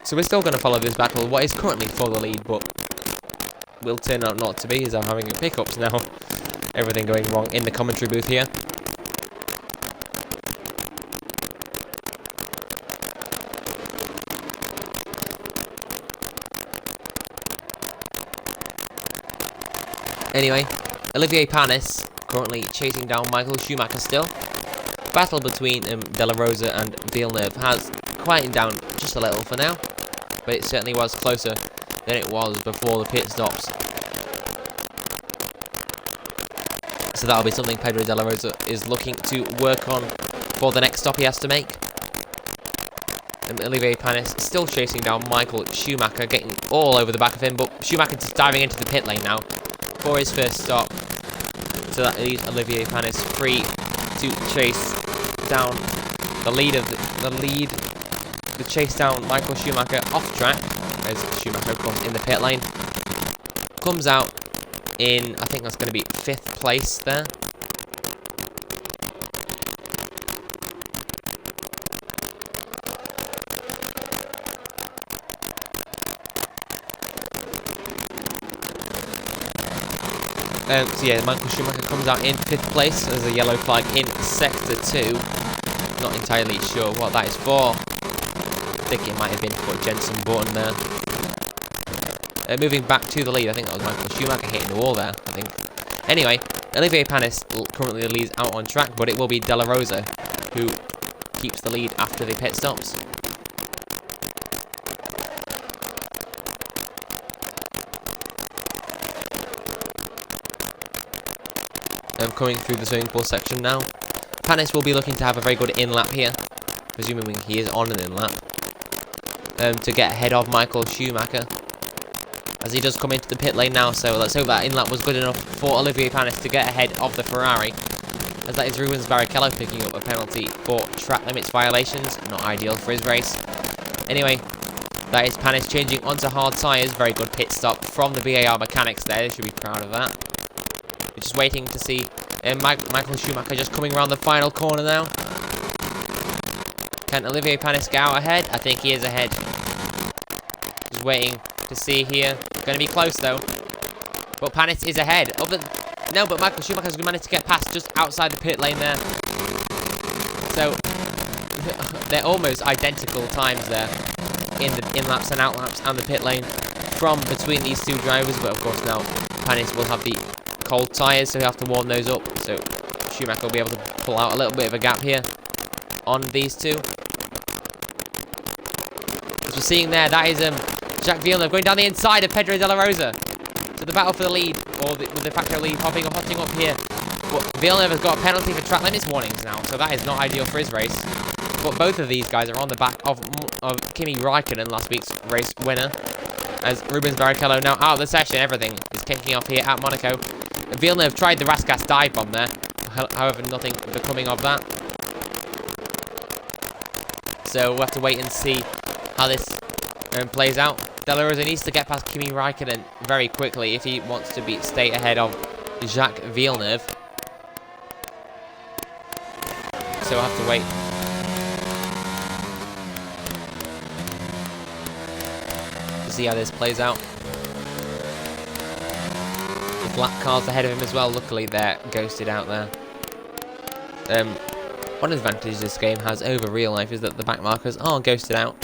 So we're still going to follow this battle. What is currently for the lead, but will turn out not to be, as I'm having pickups now. Everything going wrong in the commentary booth here. Anyway, Olivier Panis currently chasing down Michael Schumacher still. Battle between De La Rosa and Villeneuve has quietened down just a little for now, but it certainly was closer than it was before the pit stops. So that'll be something Pedro De La Rosa is looking to work on for the next stop he has to make. And Olivier Panis still chasing down Michael Schumacher, getting all over the back of him, but Schumacher just diving into the pit lane now for his first stop. So that leaves Olivier Panis free to chase down the lead of the chase down Michael Schumacher off track, as Schumacher, of course, in the pit lane. Comes out in, I think that's going to be 5th place there. So yeah, Michael Schumacher comes out in 5th place as a yellow flag in Sector 2. Not entirely sure what that is for. think it might have been for Jenson Button there. Moving back to the lead, I think that was Michael Schumacher hitting the wall there, I think. Anyway, Olivier Panis currently leads out on track, but it will be De La Rosa who keeps the lead after the pit stops. Coming through the swimming pool section now. Panis will be looking to have a very good in-lap here, presuming he is on an in-lap, to get ahead of Michael Schumacher, as he does come into the pit lane now. So let's hope that in-lap was good enough for Olivier Panis to get ahead of the Ferrari, as that is Rubens Barrichello picking up a penalty for track limits violations. Not ideal for his race. Anyway, that is Panis changing onto hard tyres. Very good pit stop from the BAR mechanics there. They should be proud of that. We're just waiting to see Michael Schumacher just coming around the final corner now. Can Olivier Panis get out ahead? I think he is ahead. Just waiting to see here. Going to be close though. But Panis is ahead. No, but Michael Schumacher's managed to get past just outside the pit lane there. So they're almost identical times there in the in-laps and out-laps and the pit lane from between these two drivers. But of course now Panis will have the cold tyres, so he'll have to warm those up. So Schumacher will be able to pull out a little bit of a gap here on these two. As we're seeing there, that is Jacques Villeneuve going down the inside of Pedro De La Rosa. So the battle for the lead, or with the factory lead hotting up here. But Villeneuve has got a penalty for track limits warnings now, so that is not ideal for his race. But both of these guys are on the back of Kimi Raikkonen, last week's race winner. As Rubens Barrichello now out of the session, everything is kicking off here at Monaco. Villeneuve tried the Rasgas dive bomb there, however nothing becoming of that. So we'll have to wait and see how this plays out. De La Rosa needs to get past Kimi Raikkonen very quickly if he wants to stay ahead of Jacques Villeneuve. So we'll have to wait. To see how this plays out. Black cars ahead of him as well. Luckily they're ghosted out there. One advantage this game has over real life is that the back markers are ghosted out.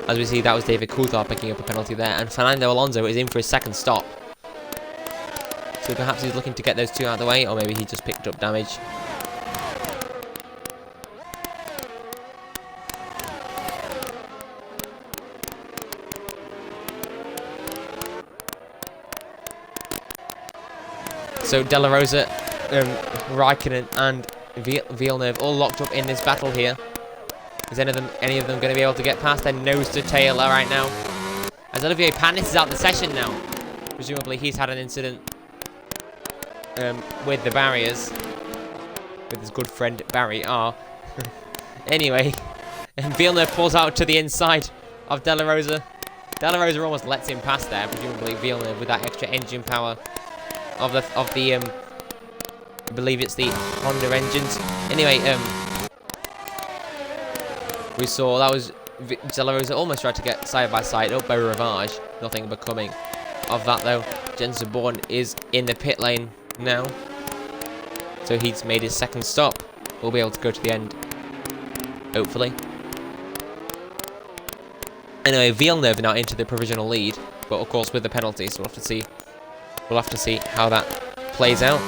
As we see, that was David Coulthard picking up a penalty there, and Fernando Alonso is in for his second stop. So perhaps he's looking to get those two out of the way, or maybe he just picked up damage. So De La Rosa, Raikkonen and Villeneuve all locked up in this battle here. Is any of them going to be able to get past their nose to tail right now? As Olivier Panis is out the session now. Presumably he's had an incident with the barriers. With his good friend Barry R. Anyway, Villeneuve pulls out to the inside of De La Rosa. De La Rosa almost lets him pass there. Presumably Villeneuve with that extra engine power of the I believe it's the Honda engines. Anyway, we saw that was De La Rosa almost tried to get side by side up by Rivage. Nothing becoming of that though. Jenson Button is in the pit lane now, so he's made his second stop. We'll be able to go to the end, hopefully. Anyway, Villeneuve now into the provisional lead, but of course with the penalty, so we'll have to see. We'll have to see how that plays out.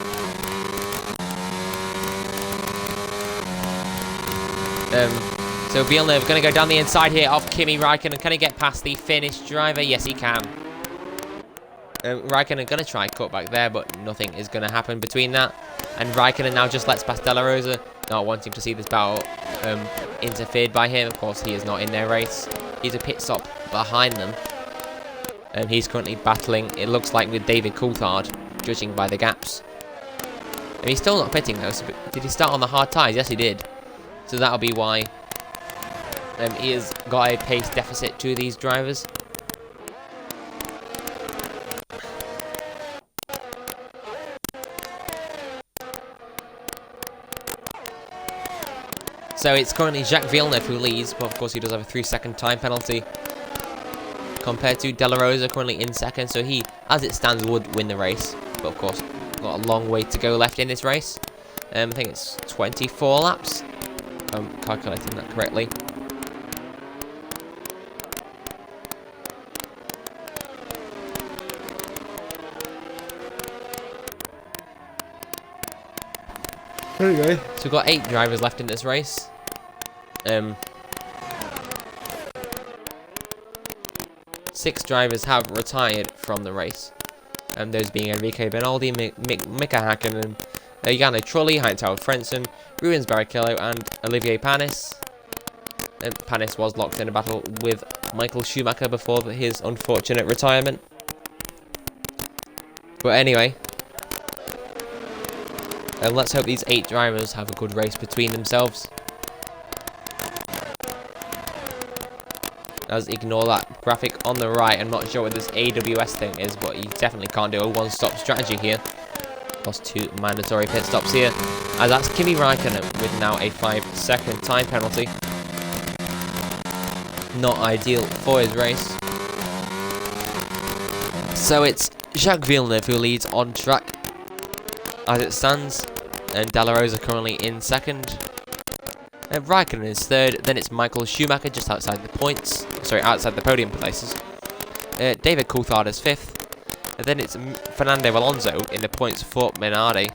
So Villeneuve going to go down the inside here of Kimi Raikkonen. Can he get past the Finnish driver? Yes, he can. Raikkonen going to try cut back there, but nothing is going to happen between that. And Raikkonen now just lets past De La Rosa, not wanting to see this battle interfered by him. Of course, he is not in their race. He's a pit stop behind them. He's currently battling, it looks like, with David Coulthard, judging by the gaps. And he's still not pitting though, so did he start on the hard tyres? Yes, he did. So that'll be why he has got a pace deficit to these drivers. So it's currently Jacques Villeneuve who leads, but of course he does have a 3-second time penalty compared to De La Rosa, currently in second, so he, as it stands, would win the race. But of course, got a long way to go left in this race. I think it's 24 laps I'm calculating that correctly. Anyway, so we've got 8 drivers left in this race. 6 drivers have retired from the race. Those being Enrique Benaldi, Mika Hakkinen, Janne Trulli, Heinz-Harald Frentzen, Rubens Barrichello, and Olivier Panis. Panis was locked in a battle with Michael Schumacher before his unfortunate retirement. But anyway, let's hope these 8 drivers have a good race between themselves. As ignore that graphic on the right. I'm not sure what this AWS thing is, but you definitely can't do a one-stop strategy here. Lost 2 mandatory pit stops here. As that's Kimi Raikkonen with now a 5-second time penalty. Not ideal for his race. So it's Jacques Villeneuve who leads on track as it stands, and De La Rosa currently in second. Raikkonen is third, then it's Michael Schumacher just outside the points, outside the podium places. David Coulthard is fifth, and then it's Fernando Alonso in the points for Minardi.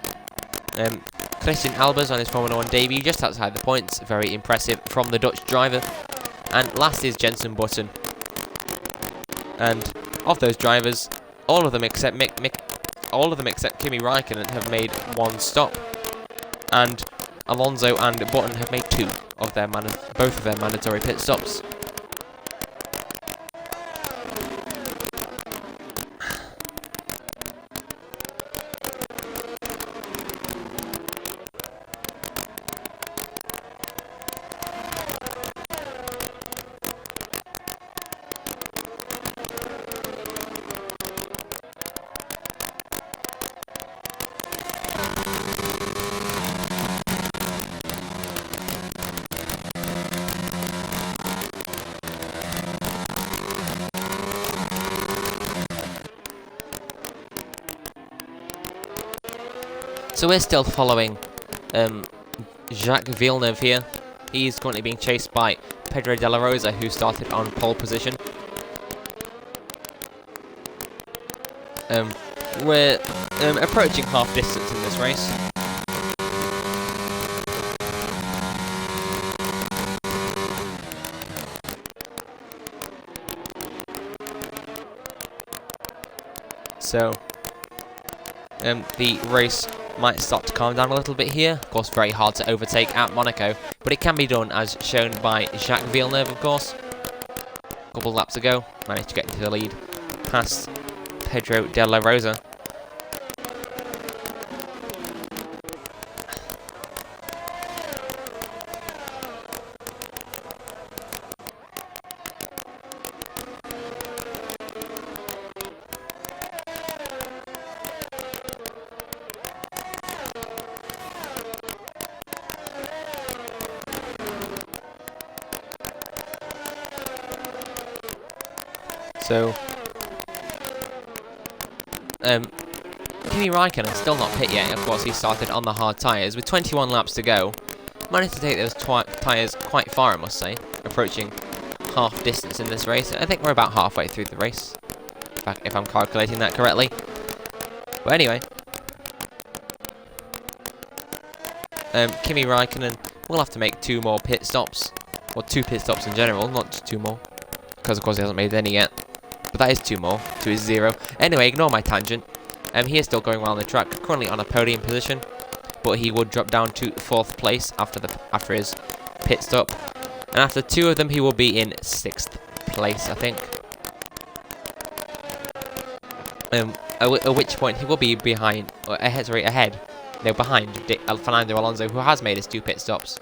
Christian Albers on his Formula 1 debut just outside the points, very impressive from the Dutch driver. And last is Jenson Button. And of those drivers, all of them except Kimi Raikkonen have made 1 stop, and Alonso and Button have made 2 of their both of their mandatory pit stops. So we're still following Jacques Villeneuve here. He's currently being chased by Pedro de la Rosa, who started on pole position. We're approaching half distance in this race. So the race might start to calm down a little bit here. Of course, very hard to overtake at Monaco, but it can be done as shown by Jacques Villeneuve, of course. A couple laps to go, managed to get into the lead past Pedro de la Rosa. So, Kimi Raikkonen still not pit yet. Of course, he started on the hard tyres. With 21 laps to go, managed to take those tyres quite far, I must say. Approaching half distance in this race. I think we're about halfway through the race, if I'm calculating that correctly. But anyway, Kimi Raikkonen will have to make 2 more pit stops. Or 2 pit stops in general, not just 2 more. Because, of course, he hasn't made any yet. But that is 2 more to his 0. Anyway, ignore my tangent. He is still going well on the track, currently on a podium position, but he would drop down to 4th place after his pit stop. And after 2 of them, he will be in 6th place, I think. At which point he will be behind, ahead. No, behind Fernando Alonso, who has made his 2 pit stops.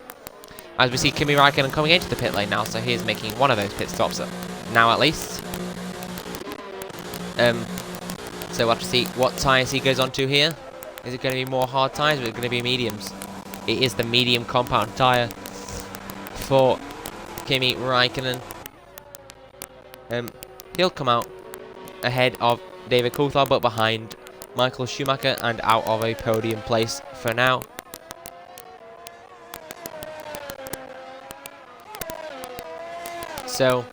As we see Kimi Raikkonen coming into the pit lane now, so he is making 1 of those pit stops now at least. So we'll have to see what tyres he goes on to here. Is it going to be more hard tyres or is it going to be mediums? It is the medium compound tyre for Kimi Raikkonen. He'll come out ahead of David Coulthard, but behind Michael Schumacher and out of a podium place for now. So,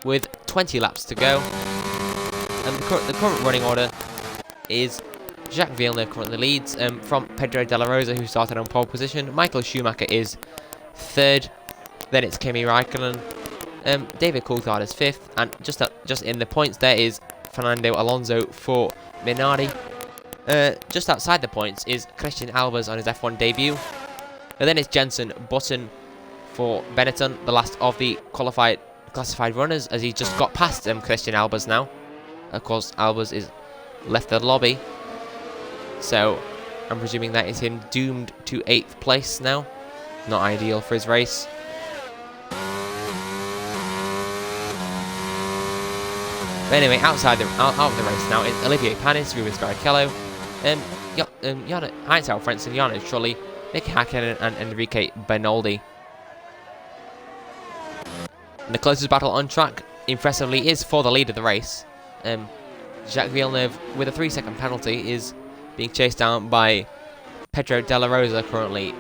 with 20 laps to go, and the current running order is Jacques Villeneuve currently leads from Pedro de la Rosa, who started on pole position. Michael Schumacher is third. Then it's Kimi Raikkonen. David Coulthard is fifth, and just in the points there is Fernando Alonso for Minardi. Just outside the points is Christian Albers on his F1 debut. And then it's Jenson Button for Benetton, the last of the classified runners, as he just got past Christian Albers now. Of course, Albers is left the lobby, so I'm presuming that is him doomed to 8th place now. Not ideal for his race. But anyway, out of the race now is Olivier Panis, Rubens Barrichello, Heinz Alfredson, Jonas Trulli, Nick Hakkinen, and Enrique Bernoldi. And the closest battle on track, impressively, is for the lead of the race. Jacques Villeneuve, with a 3-second penalty, is being chased down by Pedro de la Rosa, currently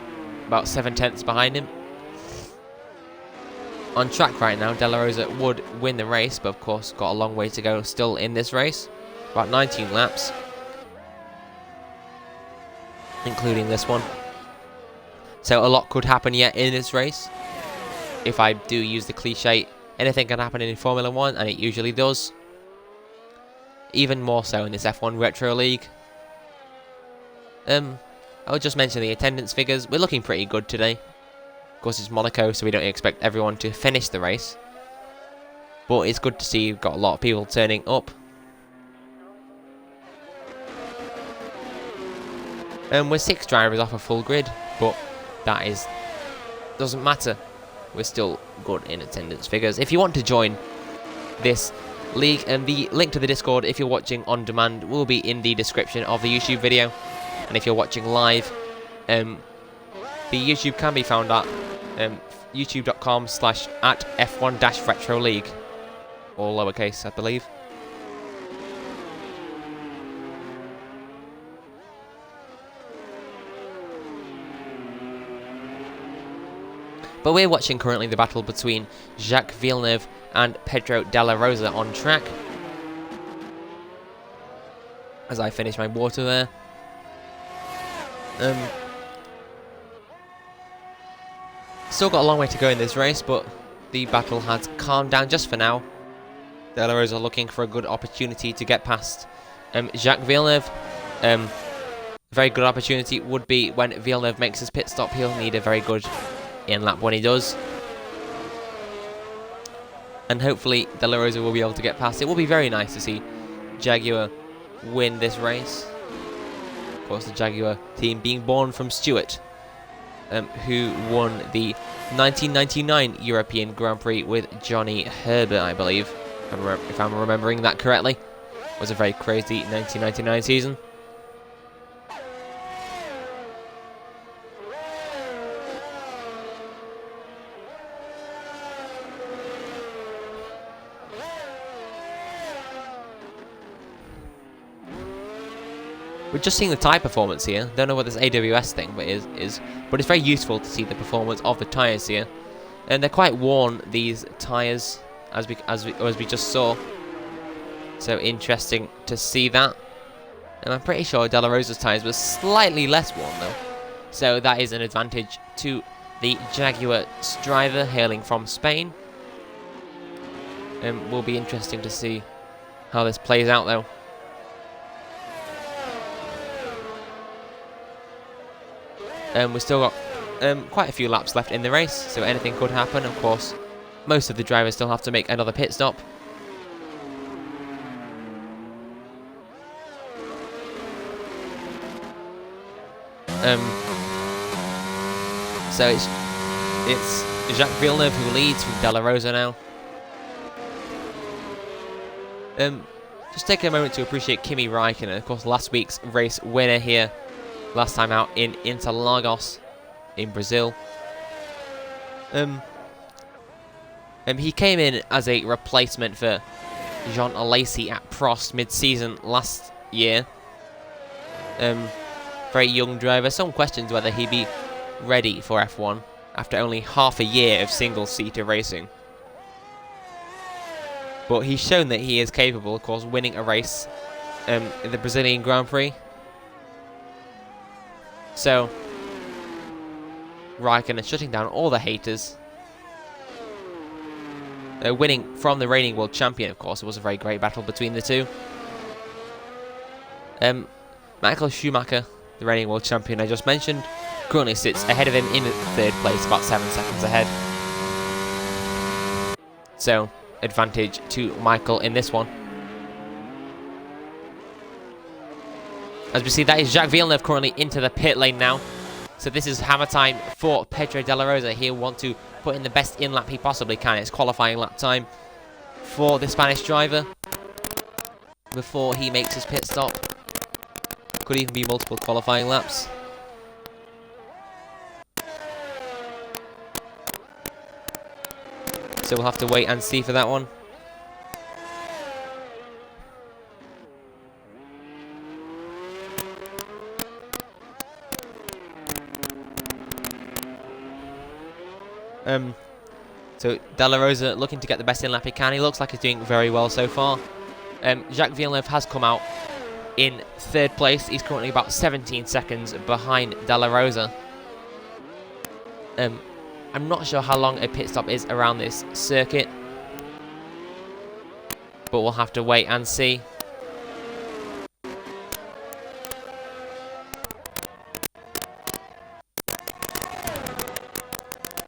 about 7/10 behind him. On track right now, de la Rosa would win the race, but of course got a long way to go still in this race. About 19 laps, including this one. So a lot could happen yet in this race. If I do use the cliche, anything can happen in Formula 1, and it usually does. Even more so in this F1 Retro League. I'll just mention the attendance figures. We're looking pretty good today. Of course, it's Monaco, so we don't expect everyone to finish the race. But it's good to see you've got a lot of people turning up. We're 6 drivers off a full grid, but that doesn't matter. We're still good in attendance figures. If you want to join this league, and the link to the Discord, if you're watching on demand, will be in the description of the YouTube video. And if you're watching live, the YouTube can be found at youtube.com/@F1-Retro League, all lowercase, I believe. But we're watching currently the battle between Jacques Villeneuve and Pedro de la Rosa on track. As I finish my water there. Still got a long way to go in this race, but the battle has calmed down just for now. De la Rosa looking for a good opportunity to get past Jacques Villeneuve. Very good opportunity would be when Villeneuve makes his pit stop. He'll need a very good in-lap when he does. And hopefully De La Rosa will be able to get past. It will be very nice to see Jaguar win this race. Of course, the Jaguar team being born from Stewart, who won the 1999 European Grand Prix with Johnny Herbert, I believe, if I'm remembering that correctly. It was a very crazy 1999 season. We're just seeing the tyre performance here. Don't know what this AWS thing but is, but it's very useful to see the performance of the tyres here. And they're quite worn, these tyres, as we just saw. So interesting to see that. And I'm pretty sure De La Rosa's tyres were slightly less worn though. So that is an advantage to the Jaguar driver hailing from Spain. Will be interesting to see how this plays out though. We've still got quite a few laps left in the race, so anything could happen. Of course, most of the drivers still have to make another pit stop. So it's Jacques Villeneuve who leads from De La Rosa now. Just take a moment to appreciate Kimi Raikkonen, of course, last week's race winner here. Last time out in Interlagos in Brazil. He came in as a replacement for Jean Alesi at Prost mid-season last year. Very young driver. Some questions whether he'd be ready for F1 after only half a year of single-seater racing. But he's shown that he is capable, of course, winning a race in the Brazilian Grand Prix. So, Raikkonen shutting down all the haters. Winning from the reigning world champion, of course. It was a very great battle between the two. Michael Schumacher, the reigning world champion I just mentioned, currently sits ahead of him in 3rd place, about 7 seconds ahead. So, advantage to Michael in this one. As we see, that is Jacques Villeneuve currently into the pit lane now. So this is hammer time for Pedro de la Rosa. He'll want to put in the best in-lap he possibly can. It's qualifying lap time for the Spanish driver before he makes his pit stop. Could even be multiple qualifying laps. So we'll have to wait and see for that one. So De La Rosa looking to get the best in lap he can. He looks like he's doing very well so far. Jacques Villeneuve has come out in 3rd place. He's currently about 17 seconds behind De La Rosa. I'm not sure how long a pit stop is around this circuit, but we'll have to wait and see.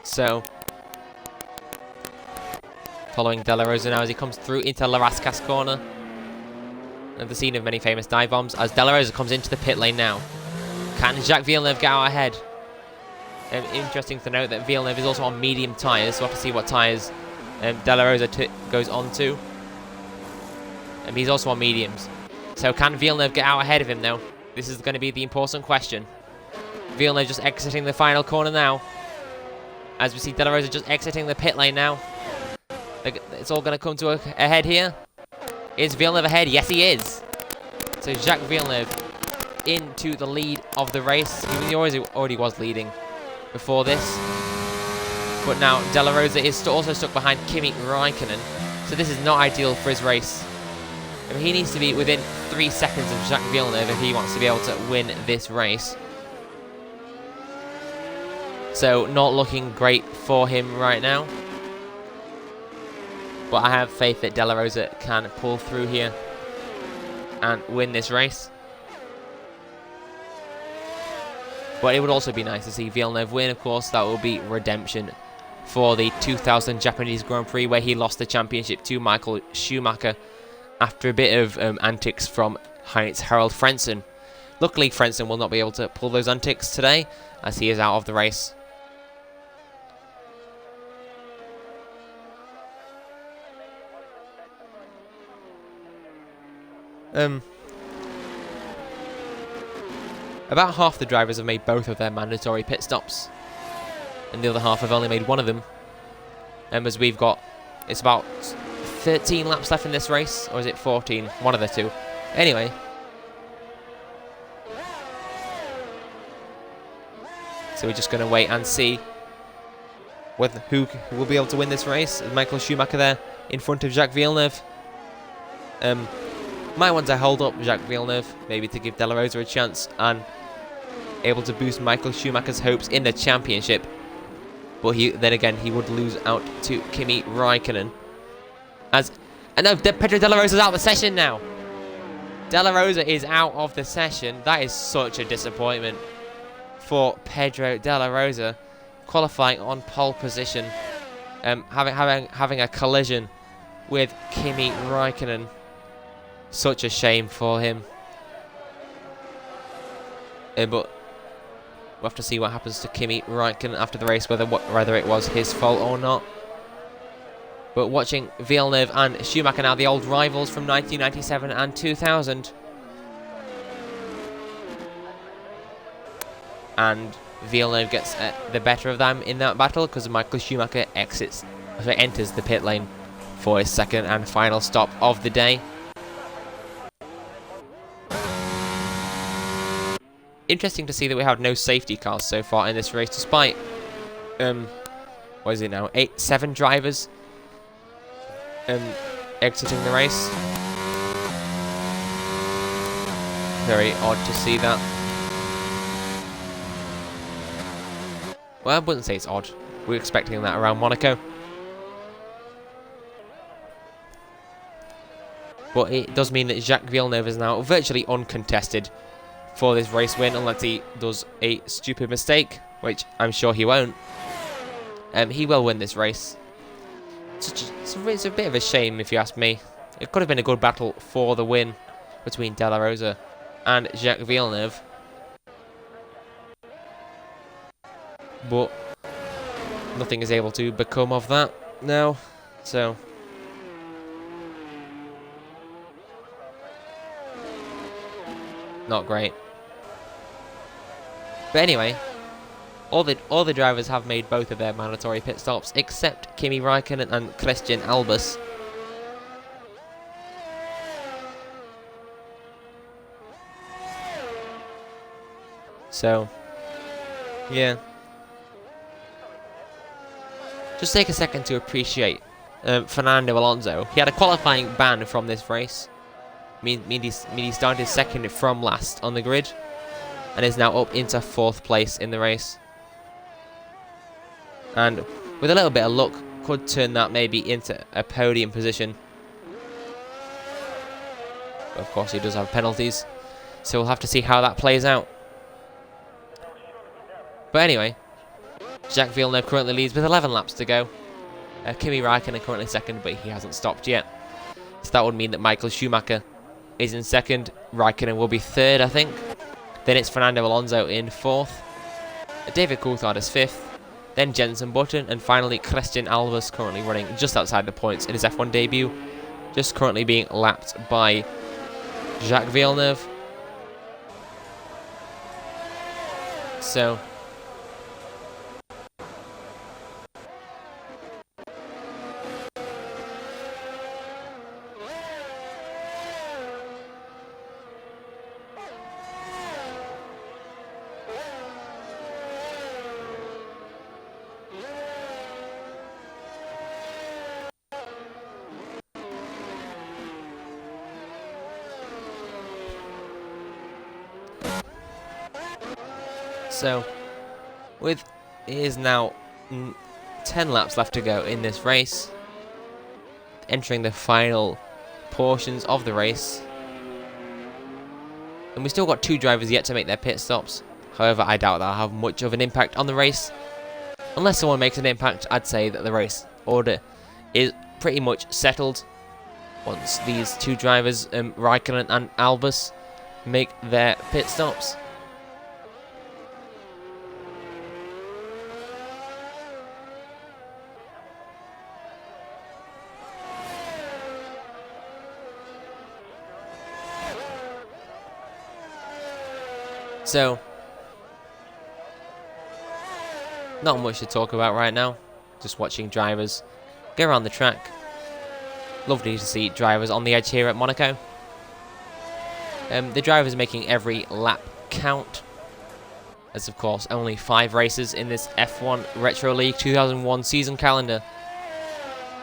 So, following De La Rosa now as he comes through into La Rascasse corner. And the scene of many famous dive bombs as De La Rosa comes into the pit lane now. Can Jacques Villeneuve get out ahead? Interesting to note that Villeneuve is also on medium tyres, so we'll have to see what tyres De La Rosa goes on to. He's also on mediums. So can Villeneuve get out ahead of him though? This is going to be the important question. Villeneuve just exiting the final corner now. As we see De La Rosa just exiting the pit lane now. It's all going to come to a head here. Is Villeneuve ahead? Yes, he is. So Jacques Villeneuve into the lead of the race. He already was leading before this. But now De La Rosa is also stuck behind Kimi Raikkonen. So this is not ideal for his race. I mean, he needs to be within 3 seconds of Jacques Villeneuve if he wants to be able to win this race. So not looking great for him right now. But I have faith that De La Rosa can pull through here and win this race. But it would also be nice to see Villeneuve win, of course. That will be redemption for the 2000 Japanese Grand Prix, where he lost the championship to Michael Schumacher after a bit of antics from Heinz-Harald Frentzen. Luckily, Frentzen will not be able to pull those antics today, as he is out of the race. About half the drivers have made both of their mandatory pit stops, and the other half have only made one of them. As we've got, it's about 13 laps left in this race, or is it 14? One of the two. Anyway. So we're just going to wait and see who will be able to win this race. Is Michael Schumacher there in front of Jacques Villeneuve? Might want to hold up Jacques Villeneuve, maybe to give De La Rosa a chance and able to boost Michael Schumacher's hopes in the championship. But then again, he would lose out to Kimi Raikkonen. And no, Pedro de la Rosa is out of the session now. De La Rosa is out of the session. That is such a disappointment for Pedro de la Rosa, qualifying on pole position, having a collision with Kimi Raikkonen. Such a shame for him. But we'll have to see what happens to Kimi Raikkonen after the race, whether it was his fault or not. But watching Villeneuve and Schumacher now, the old rivals from 1997 and 2000. And Villeneuve gets the better of them in that battle because Michael Schumacher enters the pit lane for his second and final stop of the day. Interesting to see that we have no safety cars so far in this race, despite what is it now? 7 drivers exiting the race. Very odd to see that. Well, I wouldn't say it's odd. We were expecting that around Monaco. But it does mean that Jacques Villeneuve is now virtually uncontested for this race win, unless he does a stupid mistake, which I'm sure he won't. He will win this race. It's a bit of a shame, if you ask me. It could have been a good battle for the win between De La Rosa and Jacques Villeneuve. But nothing is able to become of that now, so... not great. But anyway, all the drivers have made both of their mandatory pit stops, except Kimi Raikkonen and Christian Albers. So, yeah. Just take a second to appreciate Fernando Alonso. He had a qualifying ban from this race. He started second from last on the grid and is now up into 4th place in the race. And with a little bit of luck, could turn that maybe into a podium position. But of course, he does have penalties, so we'll have to see how that plays out. But anyway, Jacques Villeneuve currently leads with 11 laps to go. Kimi Raikkonen currently second, but he hasn't stopped yet. So that would mean that Michael Schumacher is in second. Raikkonen will be third, I think. Then it's Fernando Alonso in 4th. David Coulthard is 5th. Then Jenson Button. And finally Christian Albers, currently running just outside the points in his F1 debut. Just currently being lapped by Jacques Villeneuve. So... So, it is now 10 laps left to go in this race, entering the final portions of the race. And we still got 2 drivers yet to make their pit stops. However, I doubt that'll have much of an impact on the race. Unless someone makes an impact, I'd say that the race order is pretty much settled once these 2 drivers, Raikkonen and Albers, make their pit stops. So, not much to talk about right now. Just watching drivers go around the track. Lovely to see drivers on the edge here at Monaco. The drivers making every lap count. As of course, only 5 races in this F1 Retro League 2001 season calendar.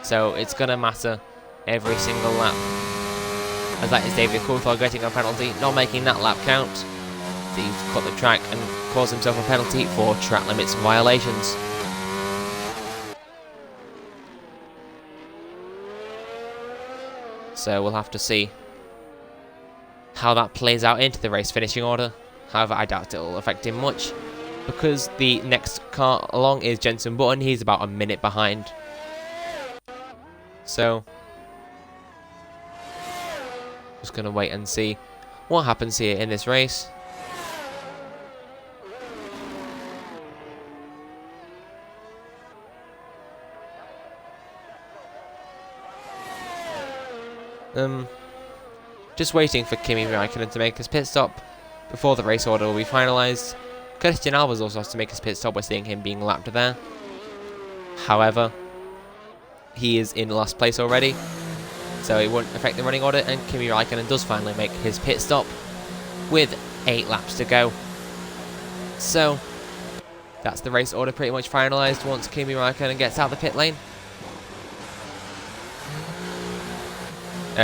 So it's going to matter every single lap. As that is David Coulthard getting a penalty, not making that lap count. He's cut the track and caused himself a penalty for track limits violations. So we'll have to see how that plays out into the race finishing order. However, I doubt it will affect him much, because the next car along is Jenson Button. He's about a minute behind. So, just going to wait and see what happens here in this race. Just waiting for Kimi Raikkonen to make his pit stop before the race order will be finalised. Christian Albers also has to make his pit stop. We're seeing him being lapped there. However, he is in last place already, so it won't affect the running order, and Kimi Raikkonen does finally make his pit stop with 8 laps to go. So, that's the race order pretty much finalised once Kimi Raikkonen gets out of the pit lane.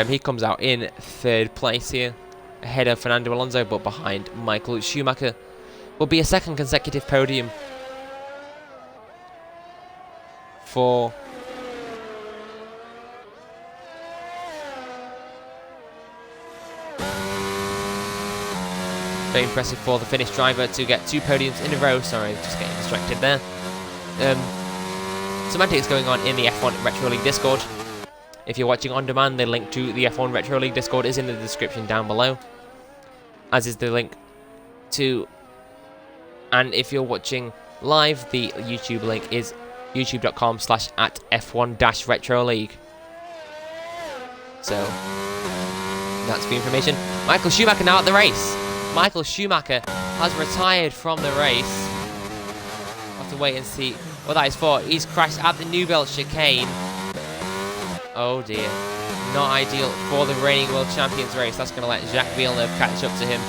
He comes out in 3rd place here, ahead of Fernando Alonso, but behind Michael Schumacher. Will be a 2nd consecutive podium for very impressive for the Finnish driver to get 2 podiums in a row. Sorry, just getting distracted there. Some antics going on in the F1 Retro League Discord. If you're watching on demand, the link to the F1 Retro League Discord is in the description down below, as is the link to, and if you're watching live, the YouTube link is youtube.com/@F1-Retro League. So that's the information. Michael Schumacher now at the race. Michael Schumacher has retired from the race. We'll have to wait and see what that is for. He's crashed at the Newville chicane. Oh dear. Not ideal for the reigning world champions race. That's going to let Jacques Villeneuve catch up to him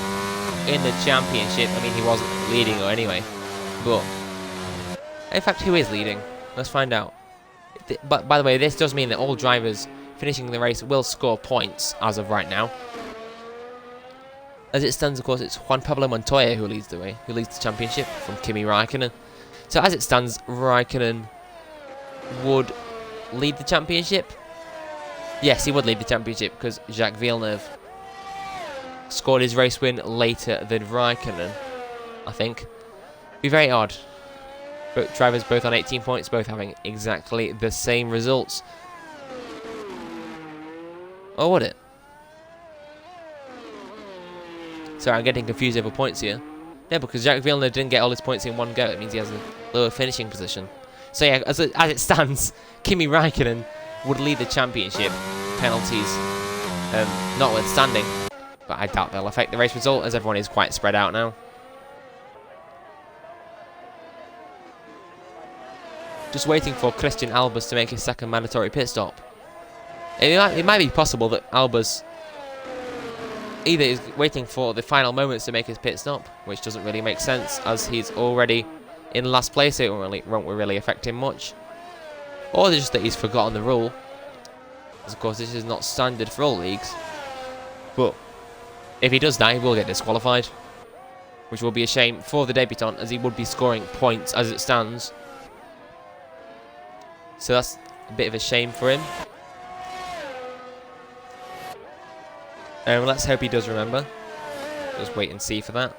in the championship. I mean, he wasn't leading or anyway. But, in fact, who is leading? Let's find out. But, by the way, this does mean that all drivers finishing the race will score points as of right now. As it stands, of course, it's Juan Pablo Montoya who leads the championship from Kimi Raikkonen. So as it stands, Raikkonen would lead the championship. Yes, he would lead the championship because Jacques Villeneuve scored his race win later than Raikkonen, I think. Be very odd. But drivers both on 18 points, both having exactly the same results. Or would it? Sorry, I'm getting confused over points here. Yeah, because Jacques Villeneuve didn't get all his points in one go. It means he has a lower finishing position. So yeah, as it stands, Kimi Raikkonen would lead the championship, penalties notwithstanding. But I doubt they'll affect the race result, as everyone is quite spread out now. Just waiting for Christian Albers to make his 2nd mandatory pit stop. It might be possible that Albers either is waiting for the final moments to make his pit stop, which doesn't really make sense, as he's already in last place, so it won't really affect him much. Or just that he's forgotten the rule. Because of course this is not standard for all leagues. But if he does that, he will get disqualified, which will be a shame for the debutant, as he would be scoring points as it stands. So that's a bit of a shame for him. Let's hope he does remember. Just wait and see for that.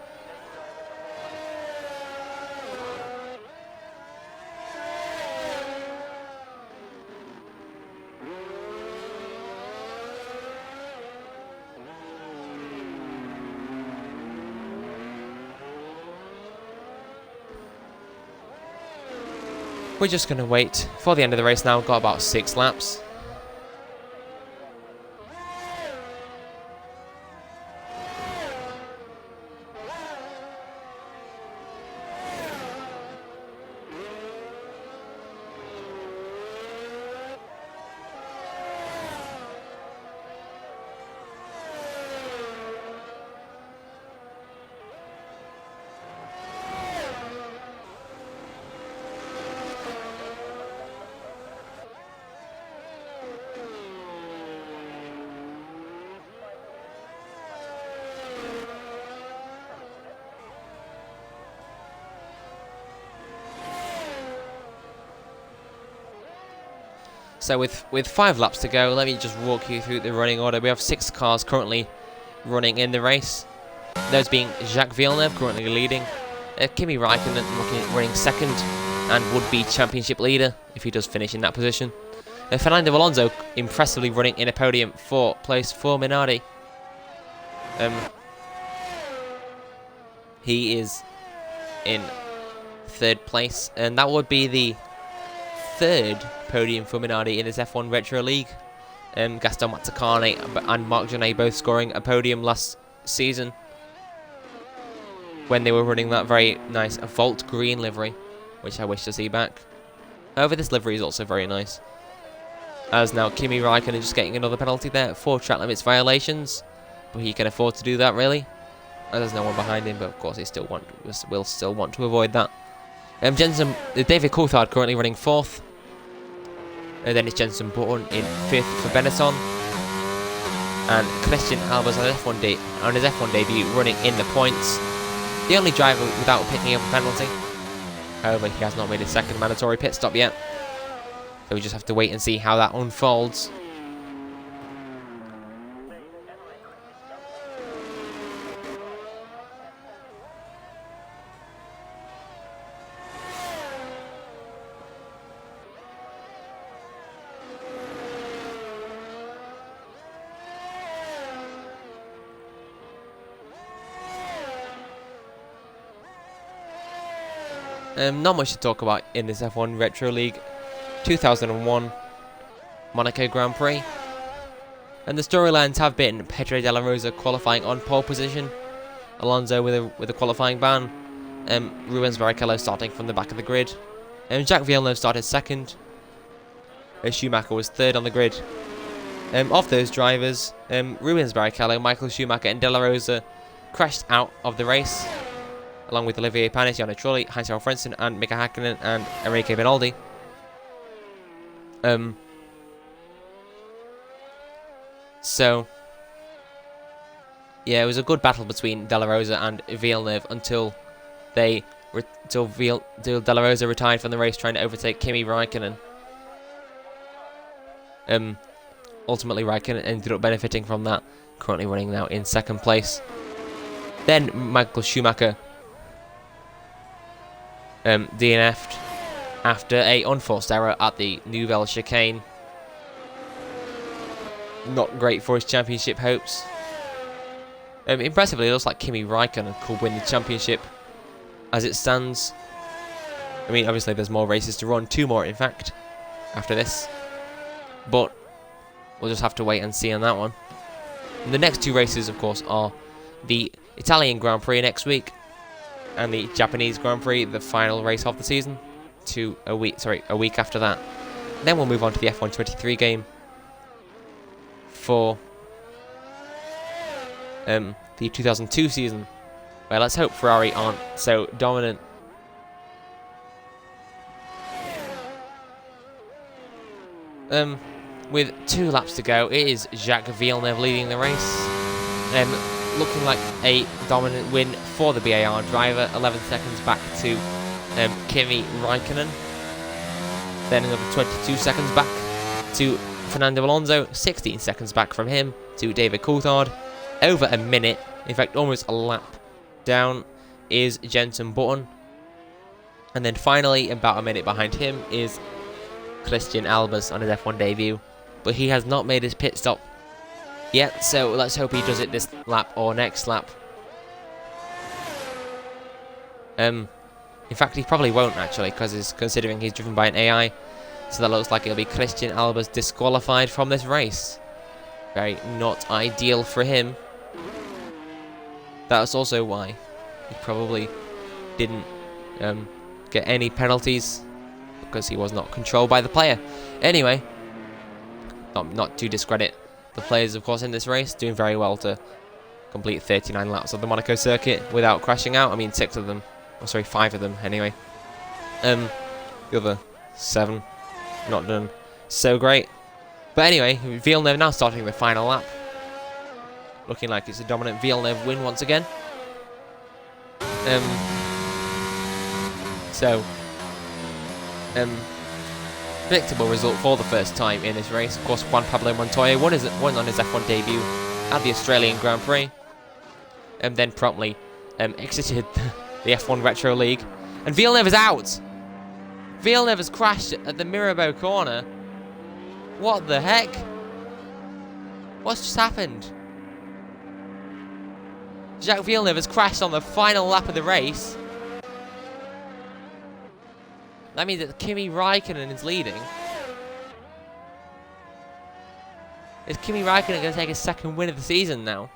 We're just going to wait for the end of the race now. We've got about 6 laps. So with 5 laps to go, let me just walk you through the running order. We have 6 cars currently running in the race. Those being Jacques Villeneuve currently leading, Kimi Raikkonen running 2nd and would be championship leader if he does finish in that position. Fernando Alonso impressively running in a podium for place for Minardi. He is in 3rd place, and that would be the 3rd podium for Minardi in his F1 Retro League. Gaston Mazzacane and Marc Genet both scoring a podium last season when they were running that very nice Volt Green livery, which I wish to see back. However, this livery is also very nice. As now Kimi Raikkonen just getting another penalty there for track limits violations, but he can afford to do that really. There's no one behind him, but of course he will still want to avoid that. David Coulthard currently running 4th. And then it's Jenson Button in 5th for Benetton. and Christian Albers on his F1 debut running in the points. The only driver without picking up a penalty. However, he has not made his second mandatory pit stop yet. So we just have to wait and see how that unfolds. Not much to talk about in this F1 Retro League 2001 Monaco Grand Prix. And the storylines have been Pedro de la Rosa qualifying on pole position, Alonso with a qualifying ban, Rubens Barrichello starting from the back of the grid, Jacques Villeneuve started second, Schumacher was third on the grid. Of those drivers, Rubens Barrichello, Michael Schumacher and de la Rosa crashed out of the race, along with Olivier Panis, Jarno Trulli, Heinz-Harald Frentzen, and Mika Häkkinen and Enrique Benaldi. So, yeah, it was a good battle between de la Rosa and Villeneuve until de la Rosa retired from the race trying to overtake Kimi Raikkonen. Ultimately, Raikkonen ended up benefiting from that, currently running now in second place. Then Michael Schumacher DNF'd after a unforced error at the Nouvelle chicane. Not great for his championship hopes. Impressively, it looks like Kimi Raikkonen could win the championship as it stands. I mean, obviously there's more races to run, 2 more in fact, after this. But we'll just have to wait and see on that one. And the next 2 races, of course, are the Italian Grand Prix next week and the Japanese Grand Prix, the final race of the season, a week after that. Then we'll move on to the F1 23 game for the 2002 season, where let's hope Ferrari aren't so dominant. With 2 laps to go, it is Jacques Villeneuve leading the race. Looking like a dominant win for the BAR driver, 11 seconds back to Kimi Raikkonen. Then another 22 seconds back to Fernando Alonso, 16 seconds back from him to David Coulthard. Over a minute, in fact almost a lap down, is Jenson Button. And then finally, about a minute behind him, is Christian Albers on his F1 debut. But he has not made his pit stop yet, so let's hope he does it this lap or next lap. In fact, he probably won't actually, because considering he's driven by an AI. So that looks like it'll be Christian Albers disqualified from this race. Very not ideal for him. That's also why he probably didn't get any penalties, because he was not controlled by the player. Anyway, not to discredit the players, of course, in this race, doing very well to complete 39 laps of the Monaco circuit without crashing out. I mean, 6 of them, or sorry, 5 of them anyway. The other 7 not done so great. But anyway, Villeneuve now starting the final lap. Looking like it's a dominant Villeneuve win once again. Predictable result for the first time in this race. Of course, Juan Pablo Montoya won on his F1 debut at the Australian Grand Prix, and then promptly exited the F1 Retro League. And Villeneuve is out! Villeneuve has crashed at the Mirabeau corner. What the heck? What's just happened? Jacques Villeneuve has crashed on the final lap of the race. That means that Kimi Raikkonen is leading. Is Kimi Raikkonen going to take his second win of the season now?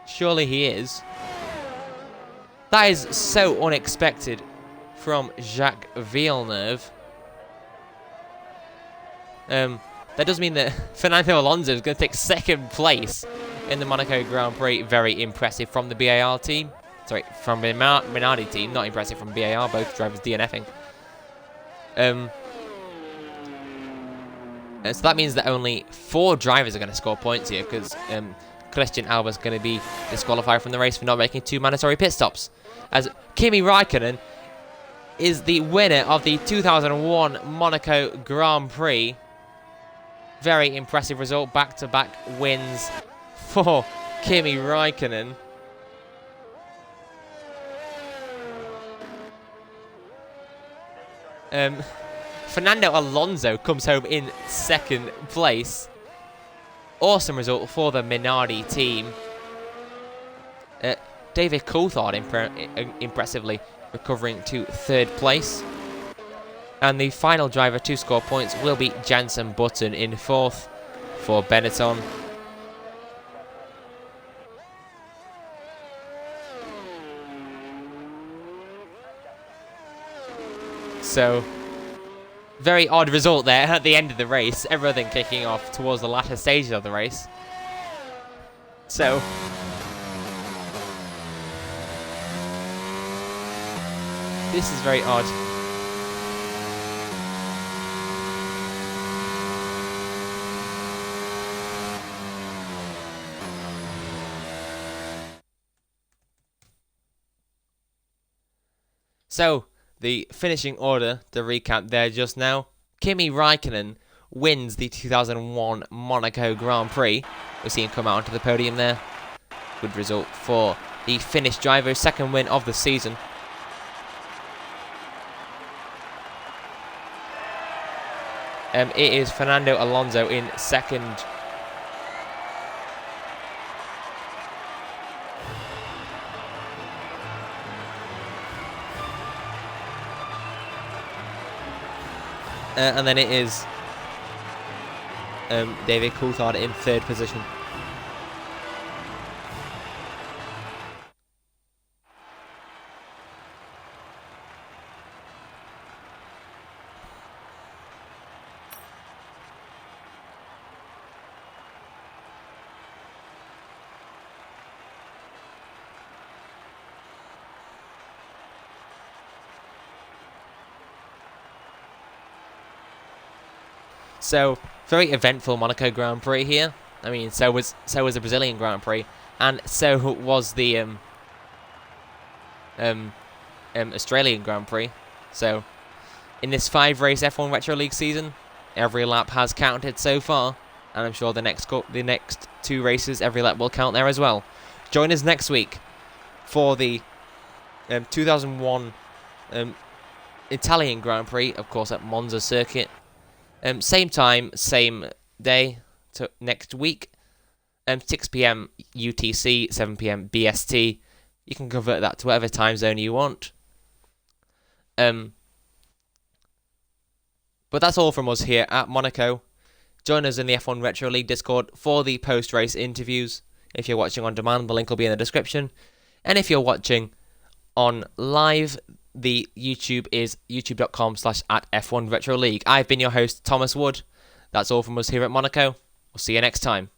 Surely he is. That is so unexpected from Jacques Villeneuve. That does mean that Fernando Alonso is going to take second place in the Monaco Grand Prix. Very impressive from the BAR team. Sorry, from the Minardi team. Not impressive from BAR, both drivers DNFing. So that means that only 4 drivers are going to score points here, because Christian Alba's going to be disqualified from the race for not making 2 mandatory pit stops. As Kimi Raikkonen is the winner of the 2001 Monaco Grand Prix. Very impressive result, back-to-back wins for Kimi Raikkonen. Fernando Alonso comes home in 2nd place. Awesome result for the Minardi team. David Coulthard impressively recovering to 3rd place. And the final driver to score points will be Jenson Button in 4th for Benetton. So, very odd result there at the end of the race. Everything kicking off towards the latter stages of the race. So, this is very odd. So, the finishing order, to recap there just now. Kimi Raikkonen wins the 2001 Monaco Grand Prix. We see him come out onto the podium there. Good result for the Finnish driver, 2nd win of the season. It is Fernando Alonso in 2nd. And then it is David Coulthard in 3rd position. So, very eventful Monaco Grand Prix here. I mean, so was the Brazilian Grand Prix, and so was the Australian Grand Prix. So, in this 5-race F1 Retro League season, every lap has counted so far, and I'm sure the next 2 races, every lap will count there as well. Join us next week for the 2001 Italian Grand Prix, of course, at Monza Circuit. Same time, same day to next week. 6 PM UTC, 7 PM BST. You can convert that to whatever time zone you want. But that's all from us here at Monaco. Join us in the F1 Retro League Discord for the post-race interviews. If you're watching on demand, the link will be in the description. And if you're watching on live, the YouTube is youtube.com/@F1 Retro League. I've been your host, Thomas Wood. That's all from us here at Monaco. We'll see you next time.